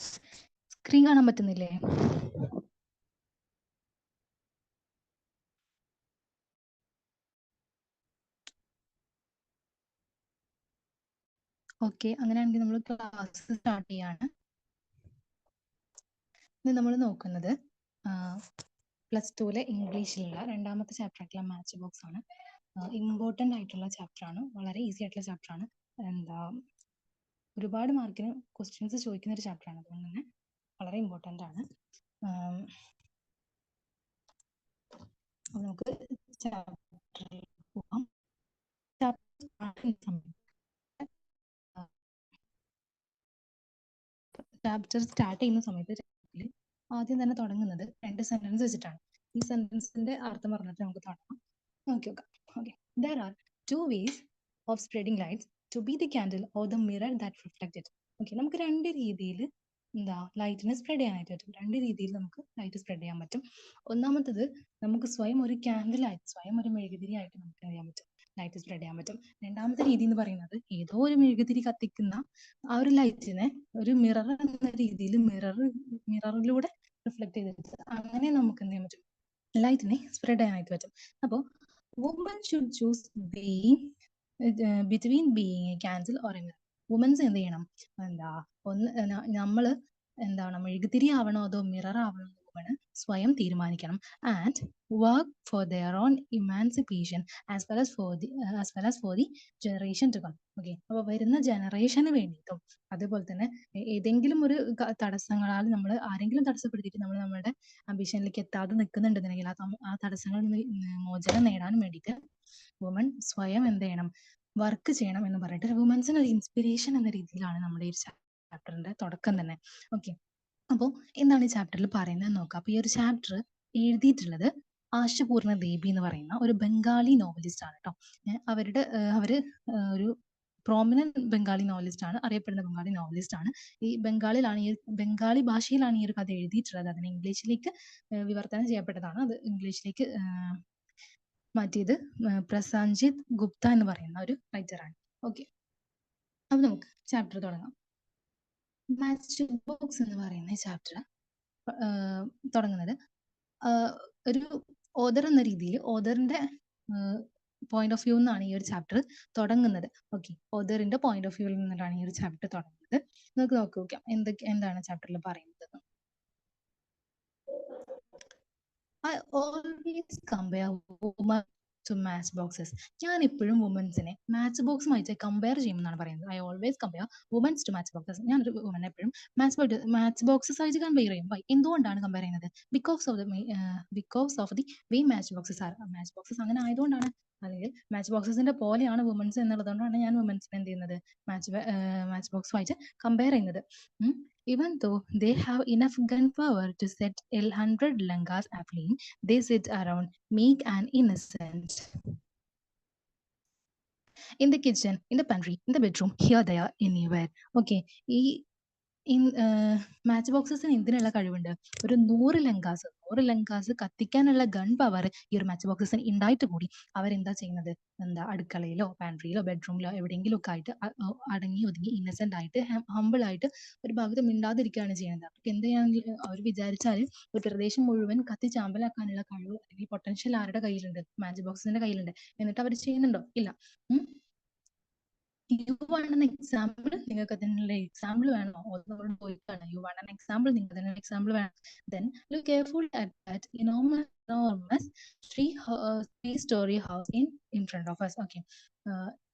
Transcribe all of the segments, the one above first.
Screen കാണാൻ പറ്റുന്നില്ലേ? Okay, അങ്ങനെയാണെങ്കിൽ നമ്മൾ ക്ലാസ് സ്റ്റാർട്ട് ചെയ്യാണ്. ഇന്ന് നമ്മൾ നോക്കുന്നത് +2 ഇംഗ്ലീഷിലുള്ള രണ്ടാമത്തെ ചാപ്റ്റർ ആയിട്ടുള്ള മാച്ച് ബോക്സ് ആണ്. ഇമ്പോർട്ടൻ്റ് ആയിട്ടുള്ള ചാപ്റ്റർ ആണ്, വളരെ ഈസി ആയിട്ടുള്ള ചാപ്റ്റർ ആണ്. എന്താ ഒരുപാട് മാർക്കിന് ക്വസ്റ്റ്യൻസ് ചോദിക്കുന്ന ഒരു ചാപ്റ്റർ ആണ്, അതുകൊണ്ട് തന്നെ വളരെ ഇമ്പോർട്ടൻ്റ് ആണ്. നമുക്ക് ചാപ്റ്ററിൽ പോകാം. ചാപ്റ്റർ സ്റ്റാർട്ട് ചെയ്യുന്ന സമയത്ത് ആദ്യം തന്നെ തുടങ്ങുന്നത് 2 സെന്റൻസ് വെച്ചിട്ടാണ്. ഈ സെന്റൻസിന്റെ അർത്ഥം പറഞ്ഞിട്ട് നമുക്ക് തുടങ്ങാം. നോക്കാം. Okay, there are 2 ways of spreading lights to be the candle or the mirror that reflect it. Okay, നമുക്ക് 2 രീതിയിൽ ലൈറ്റിനെ സ്പ്രെഡ് ചെയ്യാനായിട്ട് പറ്റും. 2 രീതിയിൽ നമുക്ക് ലൈറ്റ് സ്പ്രെഡ് ചെയ്യാൻ പറ്റും. ഒന്നാമത്തത്, നമുക്ക് സ്വയം ഒരു ക്യാൻഡിലായിട്ട്, സ്വയം ഒരു മെഴുകുതിരി ആയിട്ട് നമുക്ക് ചെയ്യാൻ പറ്റും, ലൈറ്റ് സ്പ്രെഡ് ചെയ്യാൻ പറ്റും. രണ്ടാമത്തെ രീതി എന്ന് പറയുന്നത്, ഏതോ ഒരു മെഴുകുതിരി കത്തിക്കുന്ന ആ ഒരു ലൈറ്റിനെ ഒരു മിറർ എന്ന രീതിയിൽ മിററിലൂടെ റിഫ്ലക്ട് ചെയ്തിട്ട് അങ്ങനെ നമുക്ക് എന്ത് ചെയ്യാൻ പറ്റും, ലൈറ്റിനെ സ്പ്രെഡ് ചെയ്യാനായിട്ട് പറ്റും. അപ്പോൾ woman should choose between being a candle or a mirror. Womens എന്ത് ചെയ്യണം, നമ്മള് മെഴുകുതിരി ആവണോ അതോ മിറർ ആവണോ എന്ന് സ്വയം തീരുമാനിക്കണം. And work for their own emancipation as well as for the generation to come. Okay, അപ്പോൾ വരുന്ന ജനറേഷന് വേണ്ടിയിട്ടും അതുപോലെ തന്നെ ഏതെങ്കിലും ഒരു തടസ്സങ്ങളാൽ നമ്മൾ ആരെങ്കിലും തടസ്സപ്പെടുത്തിയിട്ട് നമ്മൾ നമ്മുടെ അംബിഷനിലേക്ക് എത്താതെ നിൽക്കുന്നുണ്ടെന്നുണ്ടെങ്കിൽ ആ തടസ്സങ്ങളിൽ നിന്ന് മോചനം നേടാൻ വേണ്ടിയിട്ട് വുമൺ സ്വയം എന്ത് ചെയ്യണം, വർക്ക് ചെയ്യണം എന്ന് പറഞ്ഞിട്ട് വുമൻസിന് ഒരു ഇൻസ്പിറേഷൻ എന്ന രീതിയിലാണ് നമ്മുടെ ഈ ചാപ്റ്ററിന്റെ തുടക്കം തന്നെ. ഓക്കെ, അപ്പോൾ എന്താണ് ഈ ചാപ്റ്ററിൽ പറയുന്നത് നോക്കാം. അപ്പോൾ ഈ ഒരു ചാപ്റ്റർ എഴുതിയിട്ടുള്ളത് ആശപൂർണ ദേബി എന്ന് പറയുന്ന ഒരു ബംഗാളി നോവലിസ്റ്റ് ആണ് കേട്ടോ. അവര് ഒരു പ്രോമിനന്റ് ബംഗാളി നോവലിസ്റ്റ് ആണ്, അറിയപ്പെടുന്ന ബംഗാളി നോവലിസ്റ്റ് ആണ്. ഈ ബംഗാളി ഭാഷയിലാണ് ഈ ഒരു കഥ എഴുതിയിട്ടുള്ളത്. അതിന് ഇംഗ്ലീഷിലേക്ക് വിവർത്തനം ചെയ്യപ്പെട്ടതാണ്. അത് ഇംഗ്ലീഷിലേക്ക് മാറ്റിയത് പ്രസഞ്ജിത് ഗുപ്ത എന്ന് പറയുന്ന ഒരു റൈറ്ററാണ്. ഓക്കെ, അപ്പൊ നമുക്ക് ചാപ്റ്റർ തുടങ്ങാം. മാച്ച് ബോക്സ് എന്ന് പറയുന്ന ചാപ്റ്റർ തുടങ്ങുന്നത് ഒരു ഓദർ എന്ന രീതിയിൽ, ഓദറിന്റെ പോയിന്റ് ഓഫ് വ്യൂ എന്നാണ് ഈ ഒരു ചാപ്റ്റർ തുടങ്ങുന്നത്. ഓക്കെ, ഓദറിന്റെ പോയിന്റ് ഓഫ് വ്യൂവിൽ നിന്നിട്ടാണ് ഈ ഒരു ചാപ്റ്റർ തുടങ്ങുന്നത്. നമുക്ക് നോക്കാം എന്താണ് ചാപ്റ്ററിൽ പറയുന്നത്. I always compare women to match boxes. ഞാൻ എപ്പോഴും വുമൻസിനെ മാച്ച് ബോക്സുമായിട്ട് കമ്പയർ ചെയ്യുമെന്നാണ് പറയുന്നത്. I always compare womens to match boxes. ഞാനൊരു വുമനെ എപ്പോഴും മാച്ച് ബോക്സസ് ആയിട്ട് കമ്പയർ ചെയ്യും. എന്തുകൊണ്ടാണ് കമ്പയർ ചെയ്യുന്നത്? Because of the way match boxes R. Match boxes അങ്ങനെ ആയതുകൊണ്ടാണ്, അല്ലെങ്കിൽ മാച്ച് ബോക്സസിന്റെ പോലെയാണ് വുമൻസ് എന്നുള്ളതുകൊണ്ടാണ് ഞാൻ വുമൻസിനെ എന്ത് ചെയ്യുന്നത്, മാച്ച് ബോക്സുമായിട്ട് കമ്പയർ ചെയ്യുന്നത്. Even though they have enough gunpowder to set 100 langas aflame, they sit around meek and innocent. In the kitchen, in the pantry, in the bedroom, here, there, anywhere. Okay, match ബോക്സസിന് എന്തിനുള്ള കഴിവുണ്ട്? ഒരു 100 ലങ്കാസ് കത്തിക്കാനുള്ള gun power ഈ ഒരു match ബോക്സസിന് ഉണ്ടായിട്ട് കൂടി അവരെന്താ ചെയ്യുന്നത്, അടുക്കളയിലോ പാൻട്രിയിലോ ബെഡ്റൂമിലോ എവിടെയെങ്കിലും ഒക്കെ ആയിട്ട് അടങ്ങി ഒതുങ്ങി ഇന്നസെന്റ് ആയിട്ട് ഹമ്പിൾ ആയിട്ട് ഒരു ഭാഗത്ത് മിണ്ടാതിരിക്കുകയാണ് ചെയ്യുന്നത്. അവർക്ക് എന്ത് ചെയ്യാൻ അവർ വിചാരിച്ചാൽ ഒരു പ്രദേശം മുഴുവൻ കത്തിച്ചാമ്പലാക്കാനുള്ള കഴിവ് അല്ലെങ്കിൽ പൊട്ടൻഷ്യൽ ആരുടെ കയ്യിലുണ്ട്? മാച്ച് ബോക്സിന്റെ കയ്യിലുണ്ട്. എന്നിട്ട് അവർ ചെയ്യുന്നുണ്ടോ? ഇല്ല. You want an example? നിങ്ങൾക്ക് അതിനുള്ള എക്സാമ്പിൾ വേണോ? You want an example? നിങ്ങൾക്ക് അതിനുള്ള എക്സാമ്പിൾ വേണം. Then look careful at that enormous three-story house in front of us. Okay,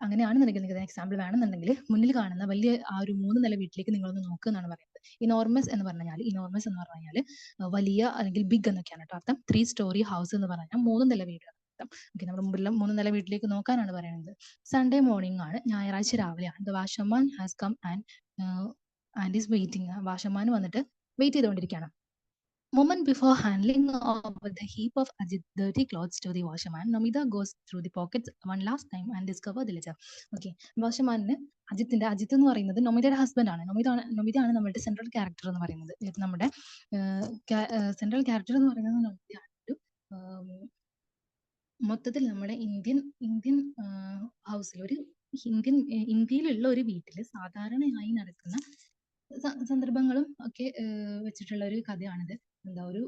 അങ്ങനെയാണെന്നുണ്ടെങ്കിൽ നിങ്ങൾക്ക് എക്സാമ്പിൾ വേണമെന്നുണ്ടെങ്കിൽ മുന്നിൽ കാണുന്ന വലിയ ആ ഒരു 3 നില വീട്ടിലേക്ക് നിങ്ങളൊന്ന് നോക്കുക എന്നാണ് പറയുന്നത്. ഇനോർമസ് എന്ന് പറഞ്ഞാൽ വലിയ അല്ലെങ്കിൽ ബിഗ് എന്നൊക്കെയാണ് കേട്ടോ അർത്ഥം. 3-story house എന്ന് പറഞ്ഞാൽ 3 നില വീട്. ഓക്കെ, നമ്മുടെ മുമ്പിലുള്ള 3 നില വീട്ടിലേക്ക് നോക്കാനാണ് പറയുന്നത്. സൺഡേ മോർണിംഗ് ആണ്, ഞായറാഴ്ച രാവിലെയാണ്. The washerman has come and is waiting. Washerman വന്നിട്ട് വെയിറ്റ് ചെയ്തുകൊണ്ടിരിക്കുകയാണ്. Moment before handing over the heap of Ajit's dirty clothes to the washerman, Nomita goes through the pockets one last time and discovers the letter. Okay, വാഷർമാനിന് അജിത്ത് എന്ന് പറയുന്നത് നൊമിതയുടെ husband ആണ്. നൊമിതയാണ് നമ്മുടെ central character എന്ന് പറയുന്നത്. നമ്മുടെ സെൻട്രൽ ക്യാരക്ടർ എന്ന് പറയുന്നത് നൊമിതയാണ്. മൊത്തത്തിൽ നമ്മുടെ ഇന്ത്യൻ ഹൗസിൽ, ഇന്ത്യയിലുള്ള ഒരു വീട്ടിൽ സാധാരണയായി നടക്കുന്ന സന്ദർഭങ്ങളും ഒക്കെ വെച്ചിട്ടുള്ള ഒരു കഥയാണിത്. എന്താ ഒരു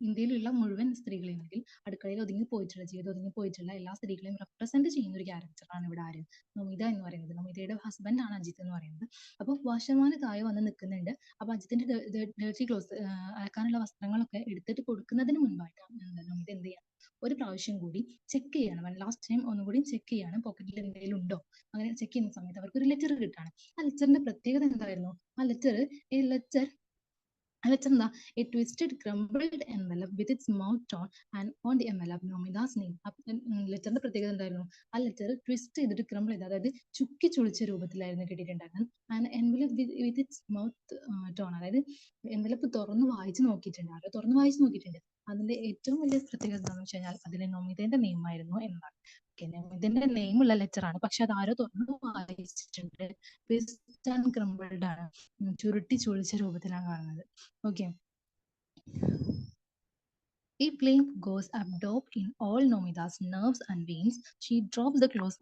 ഇന്ത്യയിലുള്ള മുഴുവൻ സ്ത്രീകളെയും, അല്ലെങ്കിൽ അടുക്കളയിൽ ഒതുങ്ങി പോയിട്ടുള്ള, ജീവിതം ഒതുങ്ങി പോയിട്ടുള്ള എല്ലാ സ്ത്രീകളെയും റെപ്രസെന്റ് ചെയ്യുന്ന ഒരു ക്യാരക്ടറാണ് ഇവിടെ ആര്, നമിത എന്ന് പറയുന്നത്. നമിതയുടെ ഹസ്ബൻഡ് ആണ് അജിത്ത് എന്ന് പറയുന്നത്. അപ്പോൾ വാഷർമാന് താഴെ വന്ന് നിൽക്കുന്നുണ്ട്. അപ്പൊ അജിത്തിന്റെ ഡേർട്ടി ക്ലോത്ത്, അലക്കാനുള്ള വസ്ത്രങ്ങളൊക്കെ എടുത്തിട്ട് കൊടുക്കുന്നതിന് മുൻപായിട്ട് നമിത എന്ത് ചെയ്യണം, ഒരു പ്രാവശ്യം കൂടി ചെക്ക് ചെയ്യണം. ലാസ്റ്റ് ടൈം ഒന്നുകൂടി ചെക്ക് ചെയ്യാണ്, പോക്കറ്റിൽ എന്തെങ്കിലും ഉണ്ടോ. അങ്ങനെ ചെക്ക് ചെയ്യുന്ന സമയത്ത് അവർക്ക് ഒരു ലെറ്റർ കിട്ടാണ്. ആ ലെറ്ററിന്റെ പ്രത്യേകത എന്തായിരുന്നു? ആ ലെറ്റർ എന്താ, a twisted crumbled envelope with its mouth torn and on the envelope Nomida's name. ലെറ്ററിന്റെ പ്രത്യേകത എന്തായിരുന്നു? ആ ലെറ്റർ ട്വിസ്റ്റ് ചെയ്തിട്ട് ക്രംബിൾ ചെയ്ത്, അതായത് ചുക്കി ചുളിച്ച രൂപത്തിലായിരുന്നു കിട്ടിയിട്ടുണ്ടായിരുന്നത്. And envelope with its mouth torn, അതായത് എൻവലപ്പ് തുറന്ന് വായിച്ചു നോക്കിയിട്ടുണ്ട്, ആരോ തുറന്ന് വായിച്ചു നോക്കിയിട്ടുണ്ട്. അതിന്റെ ഏറ്റവും വലിയ പ്രത്യേകത എന്താണെന്ന് വെച്ച് കഴിഞ്ഞാൽ അതിൽ നൊമിതയുടെ നെയിം ആയിരുന്നു എന്നാണ്. നൊമിതന്റെ നെയിം ഉള്ള ലെറ്റർ ആണ്, പക്ഷെ അത് ആരോ തുറന്ന് വായിച്ചിട്ടുണ്ട്. ട്വിസ്റ്റ് ആൻഡ് ക്രംബിൾഡ് ആണ്, ചുരുട്ടി ചുളിച്ച രൂപത്തിലാണ് കാണുന്നത്. Okay. A flame goes absorbed in all Nomida's nerves and veins. She drops the clothes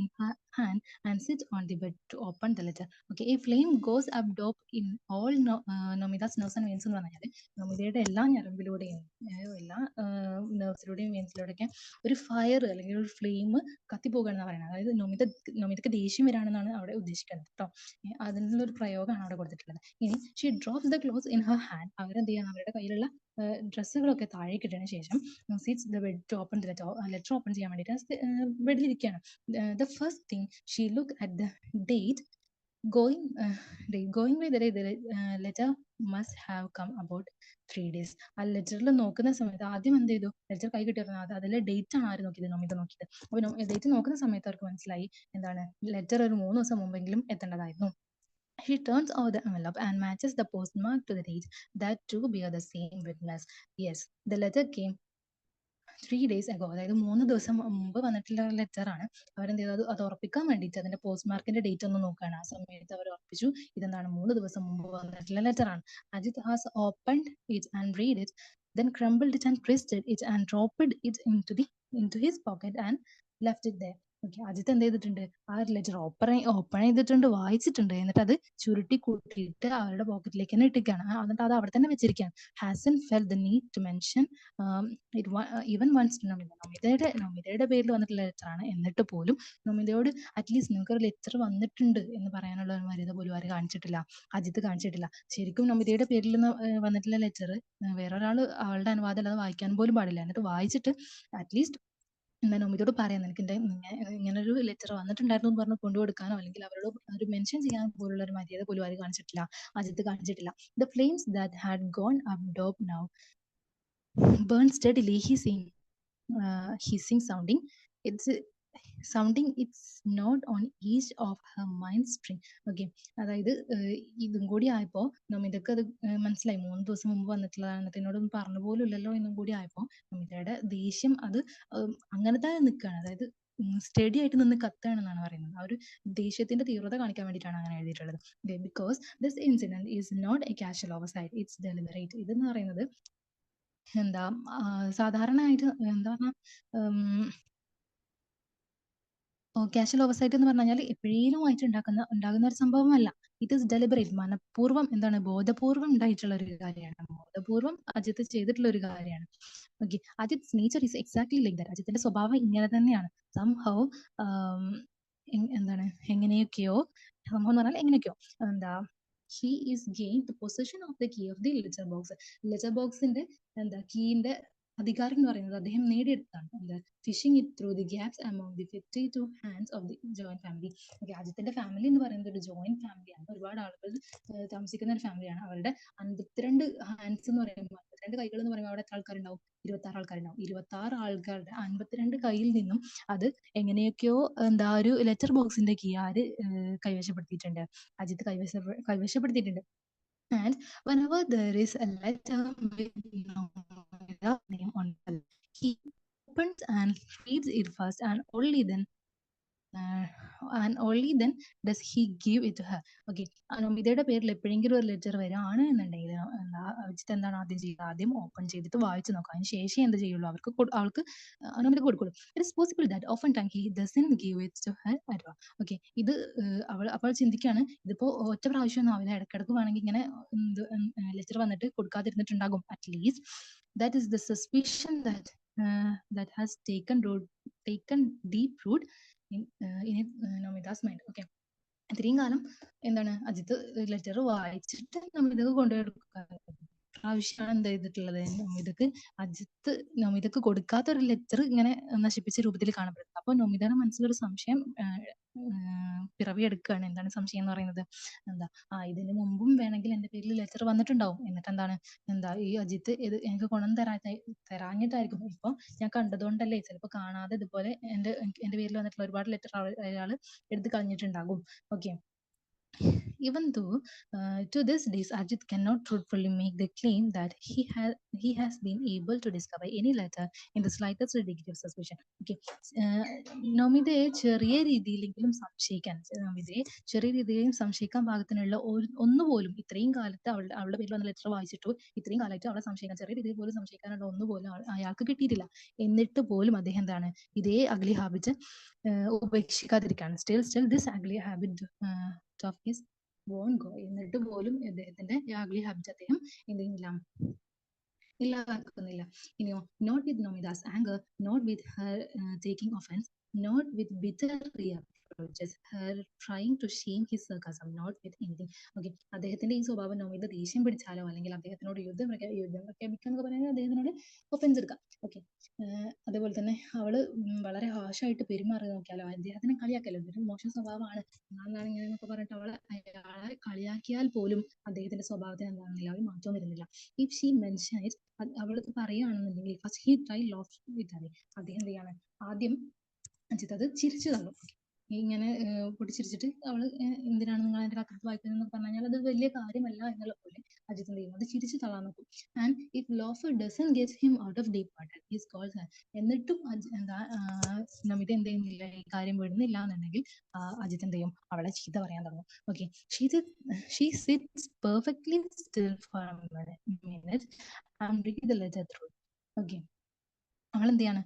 in her hand and sits on the bed to open the letter. Okay, a flame goes absorbed in all Nomida's nerves and veins എന്ന് പറഞ്ഞാൽ നൊമിതയുടെ എല്ലാ ഞരമ്പിലൂടെയും, എല്ലാ നെർവ്സിലൂടെയും വെയിൻസിലൂടെയൊക്കെ ഒരു fire അല്ലെങ്കിൽ ഒരു flame കത്തിപ്പോകുകയെന്നാണ് പറയുന്നത്. അതായത് നൊമിതക്ക് ദേഷ്യം വരാണെന്നാണ് അവിടെ ഉദ്ദേശിക്കുന്നത് കേട്ടോ. അതിനുള്ള ഒരു പ്രയോഗമാണ് അവിടെ കൊടുത്തിട്ടുള്ളത്. ഇനി she drops the clothes in her hand, അവരെന്ത് ചെയ്യണം, അവരുടെ കയ്യിലുള്ള ഡ്രസ്സുകളൊക്കെ താഴേക്ക് ഇട്ടതിന് ശേഷം seats the bed to open the letter open ചെയ്യാൻ വേണ്ടിയിട്ട് ബെഡിലിരിക്കുകയാണ്. The first thing she look at the date going by the letter must have come about 3 days. ആ ലെറ്ററിൽ നോക്കുന്ന സമയത്ത് ആദ്യം എന്ത് ചെയ്തു, ലെറ്റർ കൈ കിട്ടിയത് അതിലെ ഡേറ്റ് ആണ് ആര് നോക്കിയത്, നൊമിത നോക്കിയത്. അപ്പൊ ഡേറ്റ് നോക്കുന്ന സമയത്ത് അവർക്ക് മനസ്സിലായി എന്താണ്, ലെറ്റർ ഒരു 3 ദിവസം മുമ്പെങ്കിലും എത്തേണ്ടതായിരുന്നു. He turns over the envelope and matches the postmark to the date. That too bear the same witness. Yes, the letter came 3 days ago. അതായത് 3 ദിവസം മുമ്പ് വന്നിട്ടുള്ള ലെറ്റർ ആണ്. അവരെന്ത് ചെയ്തു, അത് ഉറപ്പിക്കാൻ വേണ്ടിയിട്ട് അതിന്റെ പോസ്റ്റ് മാർക്കിന്റെ ഡേറ്റ് ഒന്ന് നോക്കുകയാണ്. ആ സമയത്ത് അവർ ഉറപ്പിച്ചു ഇതെന്താണ്, 3 ദിവസം മുമ്പ് വന്നിട്ടുള്ള ലെറ്റർ ആണ്. Ajit has opened it and read it, then crumbled it and twisted it and dropped it into his pocket and left it there. Okay, Ajith എന്ത് ചെയ്തിട്ടുണ്ട്, ആ ലെറ്റർ ഓപ്പൺ ചെയ്തിട്ടുണ്ട്, വായിച്ചിട്ടുണ്ട്, എന്നിട്ട് അത് ചുരുട്ടി കൂട്ടിയിട്ട് അവരുടെ പോക്കറ്റിലേക്ക് തന്നെ ഇട്ടിരിക്കുകയാണ്. എന്നിട്ട് അത് അവിടെ തന്നെ വെച്ചിരിക്കുകയാണ്. Hasn't felt the need to mention even once നൊമിതയുടെ പേരിൽ വന്നിട്ടുള്ള ലെറ്റർ ആണ്. എന്നിട്ട് പോലും നൊമിതയോട് അറ്റ്ലീസ്റ്റ് നിങ്ങൾക്ക് ഒരു ലെറ്റർ വന്നിട്ടുണ്ട് എന്ന് പറയാനുള്ള ഒരു മര്യാദ പോലും ആര് കാണിച്ചിട്ടില്ല, അജിത്ത് കാണിച്ചിട്ടില്ല. ശരിക്കും നൊമിതയുടെ പേരിൽ വന്നിട്ടുള്ള ലെറ്റർ വേറൊരാൾ അവളുടെ അനുവാദം അല്ലാതെ വായിക്കാൻ പോലും പാടില്ല. എന്നിട്ട് വായിച്ചിട്ട് അറ്റ്ലീസ്റ്റ് എന്താ നൊമിതയോട് പറയാം, നിനക്ക് ഇങ്ങനൊരു ലെറ്റർ വന്നിട്ടുണ്ടായിരുന്നു എന്ന് പറഞ്ഞ് കൊണ്ടുകൊടുക്കാനോ അല്ലെങ്കിൽ അവരോട് ഒരു മെൻഷൻ ചെയ്യാൻ പോലുള്ള ഒരു മര്യാദ പോലും ആര് കാണിച്ചിട്ടില്ല, അജിത്ത് കാണിച്ചിട്ടില്ല. The flames that had gone up top now burned steadily, hissing it's not on each of her mind spring. Okay, അതായത് ഇതും കൂടി ആയപ്പോ നമിതക്ക് അത് മനസ്സിലായി, 3 ദിവസം മുമ്പ് വന്നിട്ടുള്ളതാണ്, എന്നോടൊന്നും പറഞ്ഞു പോലും ഇല്ലല്ലോ എന്നും കൂടി ആയപ്പോ നമിതയുടെ ദേഷ്യം അത് അങ്ങനെ തന്നെ നിൽക്കുകയാണ്. അതായത് സ്റ്റഡി ആയിട്ട് നിന്ന് കത്തുകയാണെന്നാണ് പറയുന്നത്. ആ ഒരു ദേഷ്യത്തിന്റെ തീവ്രത കാണിക്കാൻ വേണ്ടിയിട്ടാണ് അങ്ങനെ എഴുതിയിട്ടുള്ളത്. Because this incident is not a casual oversight, it's deliberate. ഇതെന്ന് പറയുന്നത് എന്താ, സാധാരണയായിട്ട് എന്താ പറഞ്ഞാൽ കാഷ്വൽ ഓവർസൈറ്റ് എന്ന് പറഞ്ഞു കഴിഞ്ഞാൽ എപ്പോഴേലും ആയിട്ട് ഉണ്ടാകുന്ന ഒരു സംഭവമല്ല. ഇറ്റ് ഈസ് ഡെലിബറേറ്റ്, മനഃപൂർവ്വം, എന്താണ്, ബോധപൂർവ്വം ഉണ്ടായിട്ടുള്ള ഒരു കാര്യമാണ്, ബോധപൂർവ്വം അജിത്ത് ചെയ്തിട്ടുള്ള ഒരു കാര്യമാണ്. Okay, Ajith's nature is exactly like that. അജിത്തിന്റെ സ്വഭാവം ഇങ്ങനെ തന്നെയാണ്. സംഹൗ എന്താണ്, എങ്ങനെയൊക്കെയോ, സംഭവം എന്ന് പറഞ്ഞാൽ എങ്ങനെയൊക്കെയോ എന്താ, he is gained the possession of the key of the ledger box. Ledger ബോക്സിന്റെ എന്താ കീന്റെ അധികാരം എന്ന് പറയുന്നത് അദ്ദേഹം നേടിയെടുത്താണ്. എന്താ, fishing it through the gaps among the 52 hands of the joint family. അജിത്തിന്റെ ഫാമിലി എന്ന് പറയുന്നത് ഒരു ജോയിന്റ് ഫാമിലിയാണ്, ഒരുപാട് ആളുകൾ താമസിക്കുന്ന ഒരു ഫാമിലിയാണ്. അവരുടെ 52 ഹാൻഡ്സ് എന്ന് പറയുമ്പോൾ, 52 കൈകൾ എന്ന് പറയുമ്പോൾ അവിടെ എത്ര ആൾക്കാരുണ്ടാവും, 26 ആൾക്കാരുണ്ടാവും. 26 ആൾക്കാരുടെ 52 കയ്യിൽ നിന്നും അത് എങ്ങനെയൊക്കെയോ എന്താ ഒരു ലെറ്റർ ബോക്സിന്റെ കീ ആര് കൈവശപ്പെടുത്തിയിട്ടുണ്ട്, Ajith കൈവശപ്പെടുത്തിയിട്ടുണ്ട്. And whenever there is a letter with Nomida's name on it, he opens and reads it first and only then and only then does he give it to her. Okay, നമിതയുടെ പേരിൽ എപ്പോഴെങ്കിലും ഒരു letter വരികയാണ് എന്നുണ്ടെങ്കിൽ അഭിജിത്ത് എന്താണ് ആദ്യം ചെയ്യുക? ആദ്യം ഓപ്പൺ ചെയ്തിട്ട് വായിച്ചു നോക്കുക. അതിന് ശേഷം എന്ത് ചെയ്യുള്ളൂ? അവൾക്ക് നമിത കൊടുക്കുള്ളൂ. It is possible that often time he doesn't give it to her at all. Okay, ഇത് അവൾ ചിന്തിക്കുകയാണ്, ഇതിപ്പോ ഒറ്റ പ്രാവശ്യമൊന്നും ആവില്ല, ഇടയ്ക്കിടക്ക് വേണമെങ്കിൽ ഇങ്ങനെ ലെറ്റർ വന്നിട്ട് കൊടുക്കാതിരുന്നിട്ടുണ്ടാകും. At least that is the suspicion that has taken deep root in Namita's mind. Okay, ഇത്രയും കാലം എന്താണ് അജിത്ത് ലെറ്റർ വായിച്ചിട്ട് നമിതക്ക് കൊണ്ടുപോയി കൊടുക്കുക. പ്രാവശ്യമാണ് എന്ത് ചെയ്തിട്ടുള്ളത്? നമിതക്ക് കൊടുക്കാത്ത ഒരു ലെറ്റർ ഇങ്ങനെ നശിപ്പിച്ച രൂപത്തിൽ കാണപ്പെടുന്നത്. അപ്പൊ നമിതയുടെ മനസ്സിലൊരു സംശയം പിറവിയെടുക്കുകയാണ്. എന്താണ് സംശയം എന്ന് പറയുന്നത്? ഇതിന് മുമ്പും വേണമെങ്കിൽ എന്റെ പേരിൽ ലെറ്റർ വന്നിട്ടുണ്ടാവും. എന്നിട്ട് ഈ അജിത്ത് ഇത് എനിക്ക് ഗുണം തരാഞ്ഞിട്ടായിരിക്കും. ഇപ്പൊ ഞാൻ കണ്ടതുകൊണ്ടല്ലേ, ചിലപ്പോ കാണാതെ ഇതുപോലെ എന്റെ പേരിൽ വന്നിട്ടുള്ള ഒരുപാട് ലെറ്റർ അയാൾ എടുത്ത് കളഞ്ഞിട്ടുണ്ടാകും. Okay, even though to this days Ajit cannot truthfully make the claim that he has been able to discover any letter in the slightest degree of suspicion. Okay, നമിതയെ ചെറിയ രീതിയിലെങ്കിലും സംശയിക്കാൻ പാകത്തിനുള്ള ഒന്നുപോലും ഇത്രയും കാലത്ത് അവളുടെ പേരിൽ വന്ന ലെറ്റർ വായിച്ചിട്ടോ ഇത്രയും കാലമായിട്ട് അവളെ സംശയിക്കാൻ ചെറിയ രീതിയിൽ പോലും സംശയിക്കാനുള്ള ഒന്നുപോലും അയാൾക്ക് കിട്ടിയിട്ടില്ല. എന്നിട്ട് പോലും അദ്ദേഹം എന്താണ് ഇതേ അഗ്ലി ഹാബിറ്റ് ഉപേക്ഷിക്കാതിരിക്കുകയാണ്. still this ugly habit of his won't go. എന്നിട്ട് പോലും അദ്ദേഹത്തിന്റെ ugly habit അദ്ദേഹം എന്തെങ്കിലും ഇല്ലാതാക്കുന്നില്ല. ഇനിയോ, not with Nomida's anger, not with her taking offense, not with bitter reproaches, her trying to shame his sarcasm, not with anything. Okay, അദ്ദേഹത്തിന്റെ ഈ സ്വഭാവം നമിത ദേഷ്യം പിടിച്ചാലോ അല്ലെങ്കിൽ അദ്ദേഹത്തിനോട് യുദ്ധം പ്രഖ്യാപിക്കാന്നൊക്കെ പറഞ്ഞാൽ അദ്ദേഹത്തിനോട് ഒഫൻസ് എടുക്കാം. ഓക്കെ, അതേപോലെ തന്നെ അവള് വളരെ ഹാഷായിട്ട് പെരുമാറി നോക്കിയാലോ അദ്ദേഹത്തിനെ കളിയാക്കല്ലോ, ഇതൊരു മോശം സ്വഭാവമാണ് എന്നാണ് ഇങ്ങനെയൊക്കെ പറഞ്ഞിട്ട് അയാളെ കളിയാക്കിയാൽ പോലും അദ്ദേഹത്തിന്റെ സ്വഭാവത്തിന് എന്താണെന്നില്ല ഒരു മാറ്റവും വരുന്നില്ല. ഇഫ് ഷീ മെൻഷൻ ഇറ്റ്, അവൾക്ക് പറയുകയാണെന്നുണ്ടെങ്കിൽ ഫസ്റ്റ് ഹി ട്രൈ ലോഫ് വിത്ത് ഹർ. അദ്ദേഹം എന്ത് ചെയ്യാണ്? ആദ്യം അജിത്ത് അത് ചിരിച്ചു തള്ളും. ഇങ്ങനെ പൊട്ടിച്ചിരിച്ചിട്ട് അവള് എന്തിനാണ് നിങ്ങൾ എന്റെ കത്തിട്ട് വായിക്കുന്നത് പറഞ്ഞു കഴിഞ്ഞാൽ അത് വലിയ കാര്യമല്ല എന്നുള്ള പോലെ അജിത്ത് എന്ത് ചെയ്യും? അത് ചിരിച്ചു തള്ളാൻ നോക്കും. And if loafer dozen get him out of deep water his calls Har. എന്നിട്ടും നമിത എന്ത് ചെയ്യുന്നില്ല, ഈ കാര്യം വിടുന്നില്ല എന്നുണ്ടെങ്കിൽ അജിത്ത് എന്ത് ചെയ്യും? അവളെ ചീത്ത പറയാൻ തുടങ്ങും. Okay, she sits perfectly still for a minute and read the letter through. Okay, അവൾ എന്ത് ചെയ്യാണ്?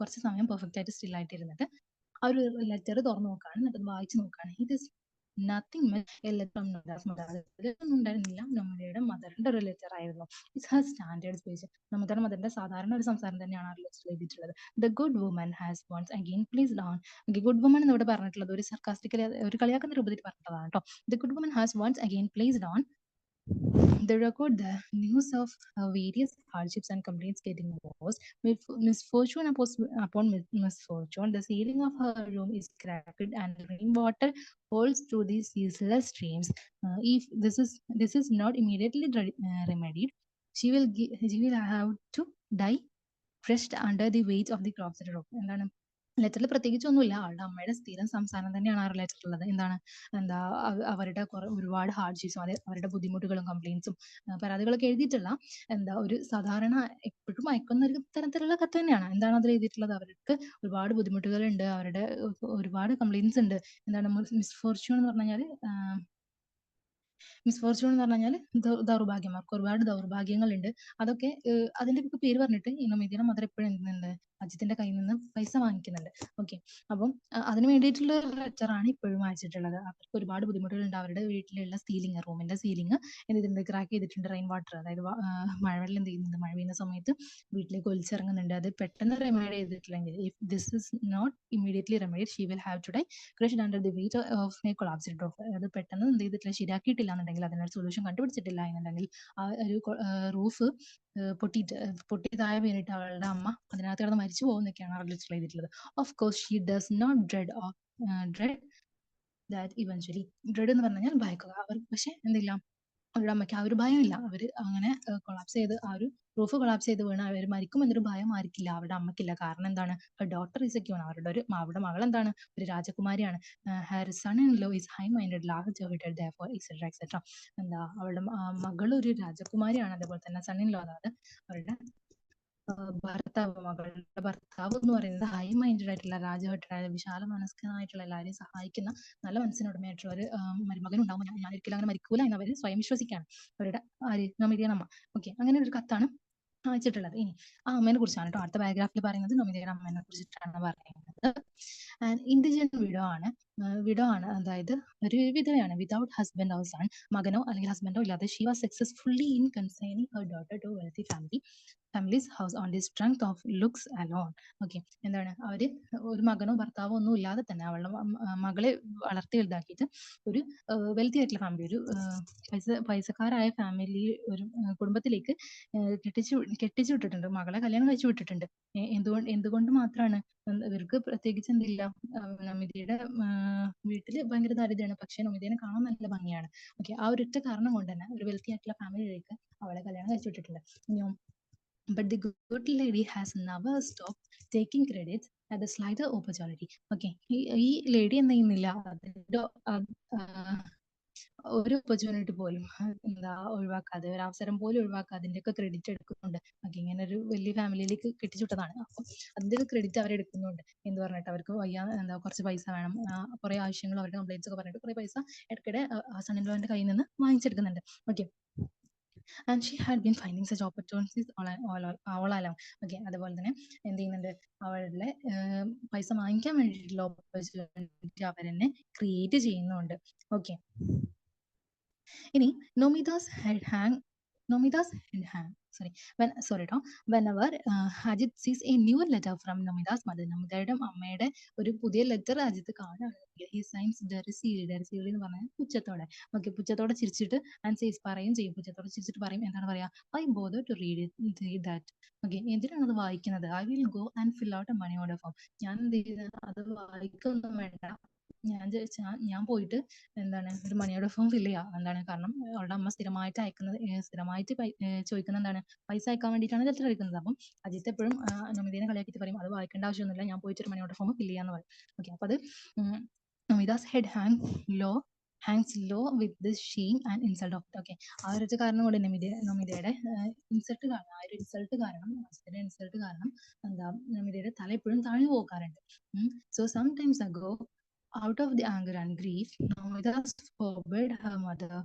കുറച്ച് സമയം പെർഫെക്റ്റ് ആയിട്ട് സ്റ്റിൽ ആയിട്ട് ഇരുന്നിട്ട് ആ ഒരു ലെറ്റർ തുറന്നു നോക്കാണ്, എന്നിട്ട് വായിച്ചു നോക്കാണ്. ഇറ്റ് ഇസ് നത്തിങ് ഒന്നും ഉണ്ടായിരുന്നില്ല, നമിതയുടെ മദറിന്റെ ഒരു ലെറ്റർ ആയിരുന്നു. It's her standard speech. നമിതയുടെ മദറിന്റെ സാധാരണ ഒരു സംസാരം തന്നെയാണ് ആ ലെറ്റർ എഴുതിയിട്ടുള്ളത്. The good woman has once again pleased on. Good woman എന്ന് ഇവിടെ പറഞ്ഞിട്ടുള്ളത് ഒരു സർക്കാസ്റ്റിക്കലി ഒരു കളിയാക്കുന്ന രൂപത്തിൽ പറഞ്ഞതാണ് കേട്ടോ. The good woman has once again placed on the record the news of various hardships and complaints getting worse. Misfortune upon misfortune. The ceiling of her room is cracked and rainwater falls through these ceaseless streams. If this is not immediately remedied, she will have to die crushed under the weight of the crops at her. എന്താണ് ലെറ്ററിൽ പ്രത്യേകിച്ച് ഒന്നുമില്ല, ആളുടെ അമ്മയുടെ സ്ഥിരം സംസാരം തന്നെയാണ് ആ ലെറ്ററിലുള്ളത്. അവരുടെ ഒരുപാട് ഹാർഡ്ഷിപ്സും അവരുടെ ബുദ്ധിമുട്ടുകളും കംപ്ലയിൻസും പരാതികളൊക്കെ എഴുതിയിട്ടുള്ള ഒരു സാധാരണ എപ്പോഴും അയക്കുന്ന ഒരു തരത്തിലുള്ള കത്ത് തന്നെയാണ്. എന്താണ് അതിൽ എഴുതിയിട്ടുള്ളത്? അവർക്ക് ഒരുപാട് ബുദ്ധിമുട്ടുകളുണ്ട്, അവരുടെ ഒരുപാട് കംപ്ലയിൻസ് ഉണ്ട്. മിസ്ഫോർച്യൂൺ എന്ന് പറഞ്ഞാൽ ദൗർഭാഗ്യം, അവർക്ക് ഒരുപാട് ദൗർഭാഗ്യങ്ങളുണ്ട്. അതൊക്കെ അതിന്റെ പേര് പറഞ്ഞിട്ട് ഈ നമിതയുടെ മദർ എപ്പോഴും എന്തുന്നുണ്ട്? അജിത്തിന്റെ കയ്യിൽ നിന്ന് പൈസ വാങ്ങിക്കുന്നുണ്ട്. ഓക്കെ, അപ്പം അതിന് വേണ്ടിയിട്ടുള്ള ലെറ്ററാണ് ഇപ്പോഴും അയച്ചിട്ടുള്ളത്. അവർക്ക് ഒരുപാട് ബുദ്ധിമുട്ടുകളുണ്ട്. അവരുടെ വീട്ടിലുള്ള സീലിംഗ്, റൂമിന്റെ സീലിംഗ് എന്ത് ക്രാക്ക് ചെയ്തിട്ടുണ്ട്. റെയിൻ വാട്ടർ, അതായത് മഴവെള്ളം എന്ത് ചെയ്യുന്നുണ്ട്? മഴ പെയ്യുന്ന സമയത്ത് വീട്ടിലേക്ക് ഒലിച്ചിറങ്ങുന്നുണ്ട്. അത് പെട്ടെന്ന് റെമൈഡ് ചെയ്തിട്ടില്ലെങ്കിൽ, if this is not immediately remedied, she will have to die crushed under the weight of a collapsed roof. അത് പെട്ടെന്ന് എന്ത് ചെയ്തിട്ടില്ല, ശരിയാക്കിയിട്ടില്ല എന്നുണ്ടെങ്കിൽ, അതിനൊരു സൊല്യൂഷൻ കണ്ടുപിടിച്ചിട്ടില്ല എന്നുണ്ടെങ്കിൽ, ആ ഒരു റൂഫ് പൊട്ടി താഴെ വീണിട്ട് അവളുടെ അമ്മ അതിനകത്ത് കിടന്ന് മരിച്ചു പോകുന്നൊക്കെയാണ് അവർ ലിസ്റ്റ് ചെയ്തിട്ടുള്ളത്. Of course she does not dread that eventually. Dread എന്ന് പറഞ്ഞാൽ ഭയക്കുക. അവർ പക്ഷെ എന്തില്ല, അവരുടെ അമ്മയ്ക്ക് ആ ഒരു ഭയമില്ല. അവര് അങ്ങനെ കൊളാപ്സ് ചെയ്ത് ആ ഒരു റൂഫ് കൊളാപ്സ് ചെയ്ത് വീണ് അവർ മരിക്കും എന്നൊരു ഭയം ആർക്കില്ല, അവരുടെ അമ്മയ്ക്കില്ല. കാരണം എന്താണ്? Daughter is a queen. അവരുടെ മകൾ എന്താണ്? ഒരു രാജകുമാരിയാണ്. Her son in law is high minded, large hearted, therefore etcetera etcetera. അവളുടെ മകൾ ഒരു രാജകുമാരിയാണ്. അതേപോലെ തന്നെ സൺ ഇൻ ലോ, അതായത് അവരുടെ മകളുടെ ഭർത്താവ് എന്ന് പറയുന്നത് ഹൈ മൈൻഡഡ് ആയിട്ടുള്ള രാജഭട്ടനായ വിശാല മനസ്കനായിട്ടുള്ള എല്ലാവരെയും സഹായിക്കുന്ന നല്ല മനസ്സിനുടമയായിട്ടുള്ള ഒരു മരുമകൻ ഉണ്ടാവും, ഞാൻ ഒരിക്കലും അങ്ങനെ മരിക്കൂല എന്ന് അവർ സ്വയം വിശ്വസിക്കുകയാണ്. അവരുടെ നമിതയുടെ അമ്മ. ഓക്കെ, അങ്ങനെ ഒരു കത്താണ് അയച്ചിട്ടുള്ളത്. ഇനി ആ അമ്മേനെ കുറിച്ചാണ് കേട്ടോ അടുത്ത പാരഗ്രാഫിൽ പറയുന്നത്. നമിതയുടെ അമ്മേനെ കുറിച്ചിട്ടാണ് പറയുന്നത്. ഇൻഡിജൻ വിഡോ ആണ്, അതായത് ഒരു വിധവയാണ്. വിതൗട്ട് ഹസ്ബൻഡ് ഓർ സൺ, മകനോ അല്ലെങ്കിൽ ഹസ്ബൻഡോ ഇല്ലാതെ. She was successfully in consigning her daughter to wealthy families house on the strength of looks alone. Okay, എന്താണ് അവര് ഒരു മകനോ ഭർത്താവോ ഒന്നും ഇല്ലാതെ തന്നെ അവളുടെ മകളെ വളർത്തി വലുതാക്കിയിട്ട് ഒരു വെൽത്തി ആയിട്ടുള്ള ഫാമിലി, ഒരു പൈസക്കാരായ ഫാമിലി, ഒരു കുടുംബത്തിലേക്ക് കെട്ടിച്ചു വിട്ടിട്ടുണ്ട്. മകളെ കല്യാണം കഴിച്ചു വിട്ടിട്ടുണ്ട്. എന്തുകൊണ്ട് മാത്രമാണ്? ഇവർക്ക് പ്രത്യേകിച്ച് എന്തില്ല. നമിതയുടെ വീട്ടില് ഭയങ്കര ദാരിദ്ര്യമാണ്, പക്ഷെ നമിതയെ കാണാൻ നല്ല ഭംഗിയാണ്. ഓക്കെ, ആ ഒരൊറ്റ കാരണം കൊണ്ട് തന്നെ ഒരു വെൽത്തി ആയിട്ടുള്ള ഫാമിലിയിലേക്ക് അവളെ കല്യാണം കഴിച്ചു വിട്ടിട്ടുണ്ട്. But the good lady has never stopped taking credits at the slighter opportunity. Okay, ഈ ലേഡി എന്ത് ചെയ്യുന്നില്ല, അതിന്റെ ഒരു ഓപ്പർച്യൂണിറ്റി പോലും ഒഴിവാക്കാതെ, ഒരു അവസരം പോലും ഒഴിവാക്കാതെ അതിന്റെയൊക്കെ ക്രെഡിറ്റ് എടുക്കുന്നുണ്ട്. ഓക്കെ, ഇങ്ങനെ ഒരു വലിയ ഫാമിലിയിലേക്ക് കെട്ടിച്ചുവിട്ടതാണ്, അപ്പം അതിന്റെ ക്രെഡിറ്റ് അവരെടുക്കുന്നുണ്ട്. എന്ന് പറഞ്ഞിട്ട് അവർക്ക് കുറച്ച് പൈസ വേണം, കുറെ ആവശ്യങ്ങൾ, അവരുടെ കംപ്ലൈൻസ് ഒക്കെ പറഞ്ഞിട്ട് കുറെ പൈസ ഇടയ്ക്കിടെ സൺ ഇൻ ലോന്റെ കയ്യിൽ നിന്ന് വാങ്ങിച്ചെടുക്കുന്നുണ്ട്. Okay, and she had been finding such opportunities all along. Okay, അതുപോലെ തന്നെ എന്ത് ചെയ്യുന്നുണ്ട്, അവളുടെ പൈസ വാങ്ങിക്കാൻ വേണ്ടിയിട്ടുള്ള ഓപ്പർച്യൂണിറ്റി അവരെന്നെ ക്രിയേറ്റ് ചെയ്യുന്നുണ്ട്. ഓക്കെ, ഇനി Nomita's head hang whenever Ajit sees a new letter from Namida's mother, നമിതയുടെ അമ്മയുടെ ഒരു പുതിയ ലെറ്റർ അജിത്ത് കാണുകയാണെങ്കിൽ he signs ഡെറിസീലി എന്ന് പറഞ്ഞാൽ പുച്ഛത്തോടെ. ഓക്കെ, പുച്ഛത്തോടെ ചിരിച്ചിട്ട് പറയും ചെയ്യും, പുച്ഛത്തോടെ ചിരിച്ചിട്ട് പറയും. എന്താണ് പറയാ? I bother to read that. Okay, എന്തിനാണ് അത് വായിക്കുന്നത്? I will go and fill out a money order form. ഞാൻ എന്ത് ചെയ്യുന്നത്? അത് വായിക്കൊന്നും വേണ്ട, ഞാൻ പോയിട്ട് എന്താണ് ഒരു മണി ഓർഡർ ഫോം ഫില്ല് ചെയ്യാം. എന്താണ് കാരണം? അവളുടെ അമ്മ സ്ഥിരമായിട്ട് ചോദിക്കുന്ന എന്താണ്, പൈസ അയക്കാൻ വേണ്ടിയിട്ടാണ് ലെറ്റർ അയക്കുന്നത്. അപ്പം അജിത്ത് എപ്പോഴും നമിതയെ കളിയാക്കിയിട്ട് പറയും, അത് വായിക്കേണ്ട ആവശ്യമൊന്നുമില്ല, ഞാൻ പോയിട്ട് ഒരു മണി ഓർഡർ ഫോം ഫില്ല് ചെയ്യാന്ന് പറയും. ഓക്കെ, അപ്പൊ അത് Namita's head hangs low with this shame and insult of it. Okay, ആ ഒരു കാരണം കൊണ്ട് നമിതയുടെ ഇൻസൾട്ട് കാരണം, ആ ഒരു ഇൻസൾട്ട് കാരണം, എന്താ, നമിതയുടെ തല എപ്പോഴും താഴ്ന്നു പോകാറുണ്ട്. So sometimes ago, out of the anger and grief, Namita forbade her mother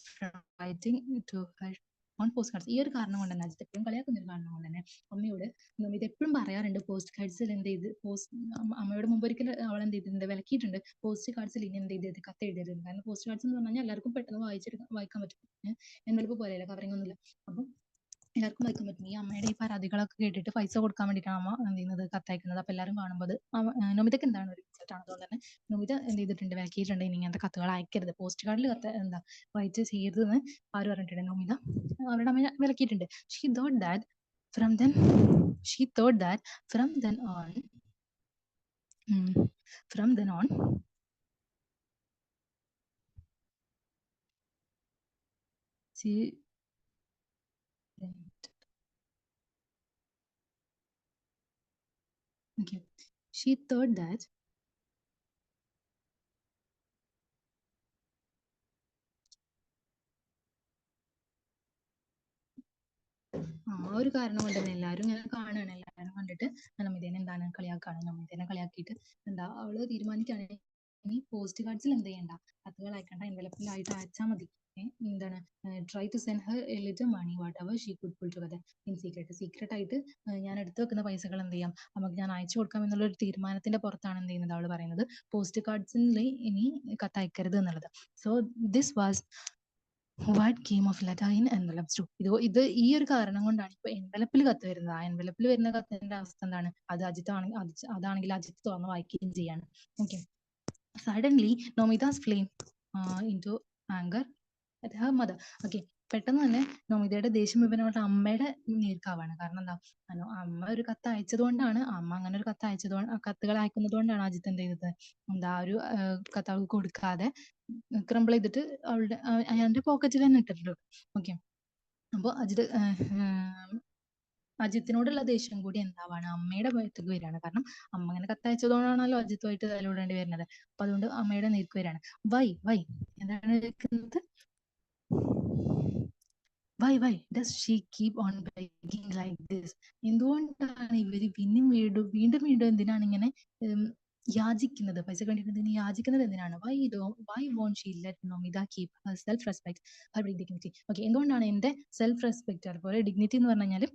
from writing to her on postcards. ഈ ഒരു കാരണം കൊണ്ട് തന്നെ, അജിത്ത് എപ്പോഴും കളിയാക്കുന്ന ഒരു കാരണം കൊണ്ട് തന്നെ അമ്മയോട് നമിത എപ്പോഴും പറയാറുണ്ട്, പോസ്റ്റ് കാർഡ്സിൽ എന്ത് ചെയ്ത് അമ്മയുടെ മുമ്പ് ഒരിക്കൽ അവൾ എന്ത് ചെയ്തിട്ടുണ്ട്, വിലക്കിയിട്ടുണ്ട്. പോസ്റ്റ് കാർഡ്സിൽ ഇനി എന്ത് ചെയ്തത്, കത്ത് എഴുതിയിട്ടുണ്ട്. കാരണം പോസ്റ്റ് കാർഡ്സ് എന്ന് പറഞ്ഞാൽ എല്ലാവർക്കും പെട്ടെന്ന് വായിക്കാൻ പറ്റും. എന്തെങ്കിലും പോലെയല്ല, കവറിങ് ഒന്നുമില്ല. അപ്പം എല്ലാവർക്കും വായിക്കാൻ പറ്റും. ഈ അമ്മയുടെ ഈ പരാതികളൊക്കെ കേട്ടിട്ട് പൈസ കൊടുക്കാൻ വേണ്ടിയിട്ടാണ് അമ്മ എന്ത് ചെയ്യുന്നത്, കത്തയക്കുന്നത്. അപ്പൊ എല്ലാവരും കാണുമ്പോൾ നമിതക്ക് എന്താണ് ഒരു റിസൾട്ടാണ്. അതുകൊണ്ട് തന്നെ നമിത എന്ത് ചെയ്തിട്ടുണ്ട്, വിലക്കിയിട്ടുണ്ട്. ഇനി ഇങ്ങനത്തെ കത്തുകൾ അയക്കരുത്, പോസ്റ്റ് കാർഡിൽ റൈറ്റ് ചെയ്യരുതെന്ന് ആര് പറഞ്ഞിട്ടുണ്ട്? നമിത അവരുടെ അമ്മ വിലക്കിയിട്ടുണ്ട്. She thought that from then on she thought that ആ ഒരു കാരണം കൊണ്ട് തന്നെ എല്ലാവരും ഇങ്ങനെ കാണുകയാണ്. എല്ലാവരും കണ്ടിട്ട് നമിതേനെ എന്താണ് കളിയാക്കാണ്. നമിതേനെ കളിയാക്കിയിട്ട് എന്താ അവള് തീരുമാനിക്കുകയാണ്, ഇനി പോസ്റ്റ് കാർഡ്സിൽ എന്ത് ചെയ്യണ്ട, കത്തുകൾ അയക്കണ്ട, എൻവലപ്പിലായിട്ട് അയച്ചാൽ മതി. എന്താണ്, try to send her a little money whatever she could pull together in secret ആയിട്ട് ഞാൻ എടുത്തു വെക്കുന്ന പൈസകൾ എന്ത് ചെയ്യാം, നമുക്ക് ഞാൻ അയച്ചു കൊടുക്കാം എന്നുള്ള ഒരു തീരുമാനത്തിന്റെ പുറത്താണ് എന്ത് ചെയ്യുന്നത്, അവള് പറയുന്നത് പോസ്റ്റ് കാർഡ്സിൽ ഇനി കത്തയക്കരുത് എന്നുള്ളത്. So this was what game of letter in envelopes to. ഇത് ഈ ഒരു കാരണം കൊണ്ടാണ് ഇപ്പൊ എൻവലപ്പിൽ കത്ത് വരുന്നത്. ആ എൻവലപ്പിൽ വരുന്ന കത്തിന്റെ അവസ്ഥ എന്താണ്, അത് അതാണെങ്കിൽ അജിത്ത് തുറന്ന് വായിക്കുകയും ചെയ്യാണ്. Okay, suddenly Nomita's flame into anchor at her mother. Okay, പെട്ടെന്ന് തന്നെ നൊമിതയുടെ ദേഷ്യം മുഴുവൻ അവളുടെ അമ്മയുടെ നേർക്കാവാണ്. കാരണം എന്താ, അമ്മ ഒരു കത്ത് അയച്ചത് കൊണ്ടാണ്, അമ്മ അങ്ങനെ ഒരു കത്തുകൾ അയക്കുന്നത് കൊണ്ടാണ് അജിത്ത് എന്ത് ചെയ്തത്, എന്താ ഒരു കത്ത് അവൾക്ക് കൊടുക്കാതെ ക്രംബിൾ ചെയ്തിട്ട് അയാളുടെ പോക്കറ്റിൽ തന്നെ ഇട്ടിട്ടുണ്ട്. ഓക്കെ, അപ്പോൾ അജിത്തിനോടുള്ള ദേഷ്യം കൂടി എന്താവാണ്, അമ്മയുടെ ഭാഗത്തേക്ക് വരികയാണ്. കാരണം അമ്മ അങ്ങനെ കത്തയച്ചതുകൊണ്ടാണല്ലോ അജിത്തുമായിട്ട് തലയിടേണ്ടി വരുന്നത്. അപ്പൊ അതുകൊണ്ട് അമ്മയുടെ നേർക്ക് വരികയാണ്. വൈ എന്താണ് കേൾക്കുന്നത്? Why does she keep on begging like this? എന്തുകൊണ്ടാണ് ഇവര് വീണ്ടും വീണ്ടും വീണ്ടും വീണ്ടും എന്തിനാണ് ഇങ്ങനെ യാചിക്കുന്നത്? പൈസക്ക് വേണ്ടിയിട്ട് എന്തിനാ യാചിക്കുന്നത്? എന്തിനാണ്? Why won't she let Nomita keep her self respect, her dignity? Okay, എന്തുകൊണ്ടാണ് എന്റെ സെൽഫ് റെസ്പെക്ട് അതുപോലെ ഡിഗ്നിറ്റി എന്ന് പറഞ്ഞു കഴിഞ്ഞാൽ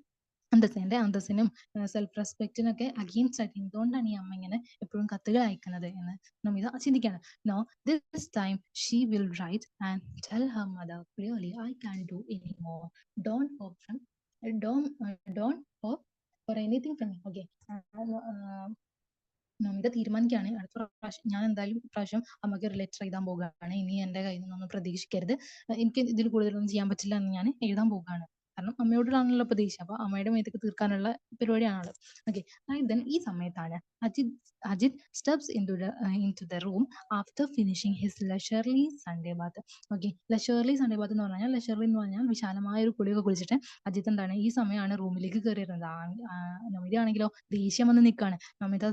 എന്റെ അന്തസ്സിനും സെൽഫ് റെസ്പെക്റ്റിനൊക്കെ അഗെയിൻസ്റ്റ് ആയിട്ട് എന്തുകൊണ്ടാണ് ഈ അമ്മ ഇങ്ങനെ എപ്പോഴും കത്തുകൾ അയക്കുന്നത് എന്ന് നമിത ചിന്തിക്കാണ്. No, this time she will write and tell her mother clearly I can do any more, don't hope from don't hope for anything from me. Okay, Namita തീരുമാനിക്കുകയാണ്, അടുത്ത പ്രാവശ്യം ഞാൻ എന്തായാലും പ്രാവശ്യം അമ്മയ്ക്ക് ഒരു ലെറ്റർ എഴുതാൻ പോകുകയാണ്. ഇനി എന്റെ കയ്യിൽ നിന്നൊന്നും പ്രതീക്ഷിക്കരുത്, എനിക്ക് ഇതിൽ കൂടുതലൊന്നും ചെയ്യാൻ പറ്റില്ല എന്ന് ഞാൻ എഴുതാൻ പോകുകയാണ്. കാരണം അമ്മയോടാണല്ലോ പ്രതീക്ഷ, അപ്പൊ അമ്മയുടെ മേത്തേക്ക് തീർക്കാനുള്ള പരിപാടിയാണല്ലോ. ഓക്കെ, ദെൻ ഈ സമയത്താണ് Ajith steps in to the room after finishing his leisurely Sunday bath. Okay, leisurely Sunday bath എന്ന് പറഞ്ഞാൽ, ലെഷർലി എന്ന് പറഞ്ഞാൽ വിശാലമായ ഒരു കുളിയൊക്കെ കുളിച്ചിട്ട് അജിത്ത് എന്താണ് ഈ സമയമാണ് റൂമിലേക്ക് കയറിയിരുന്നത്. നമിത ആണെങ്കിലോ ദേഷ്യം വന്ന് നിൽക്കുകയാണ്. Namita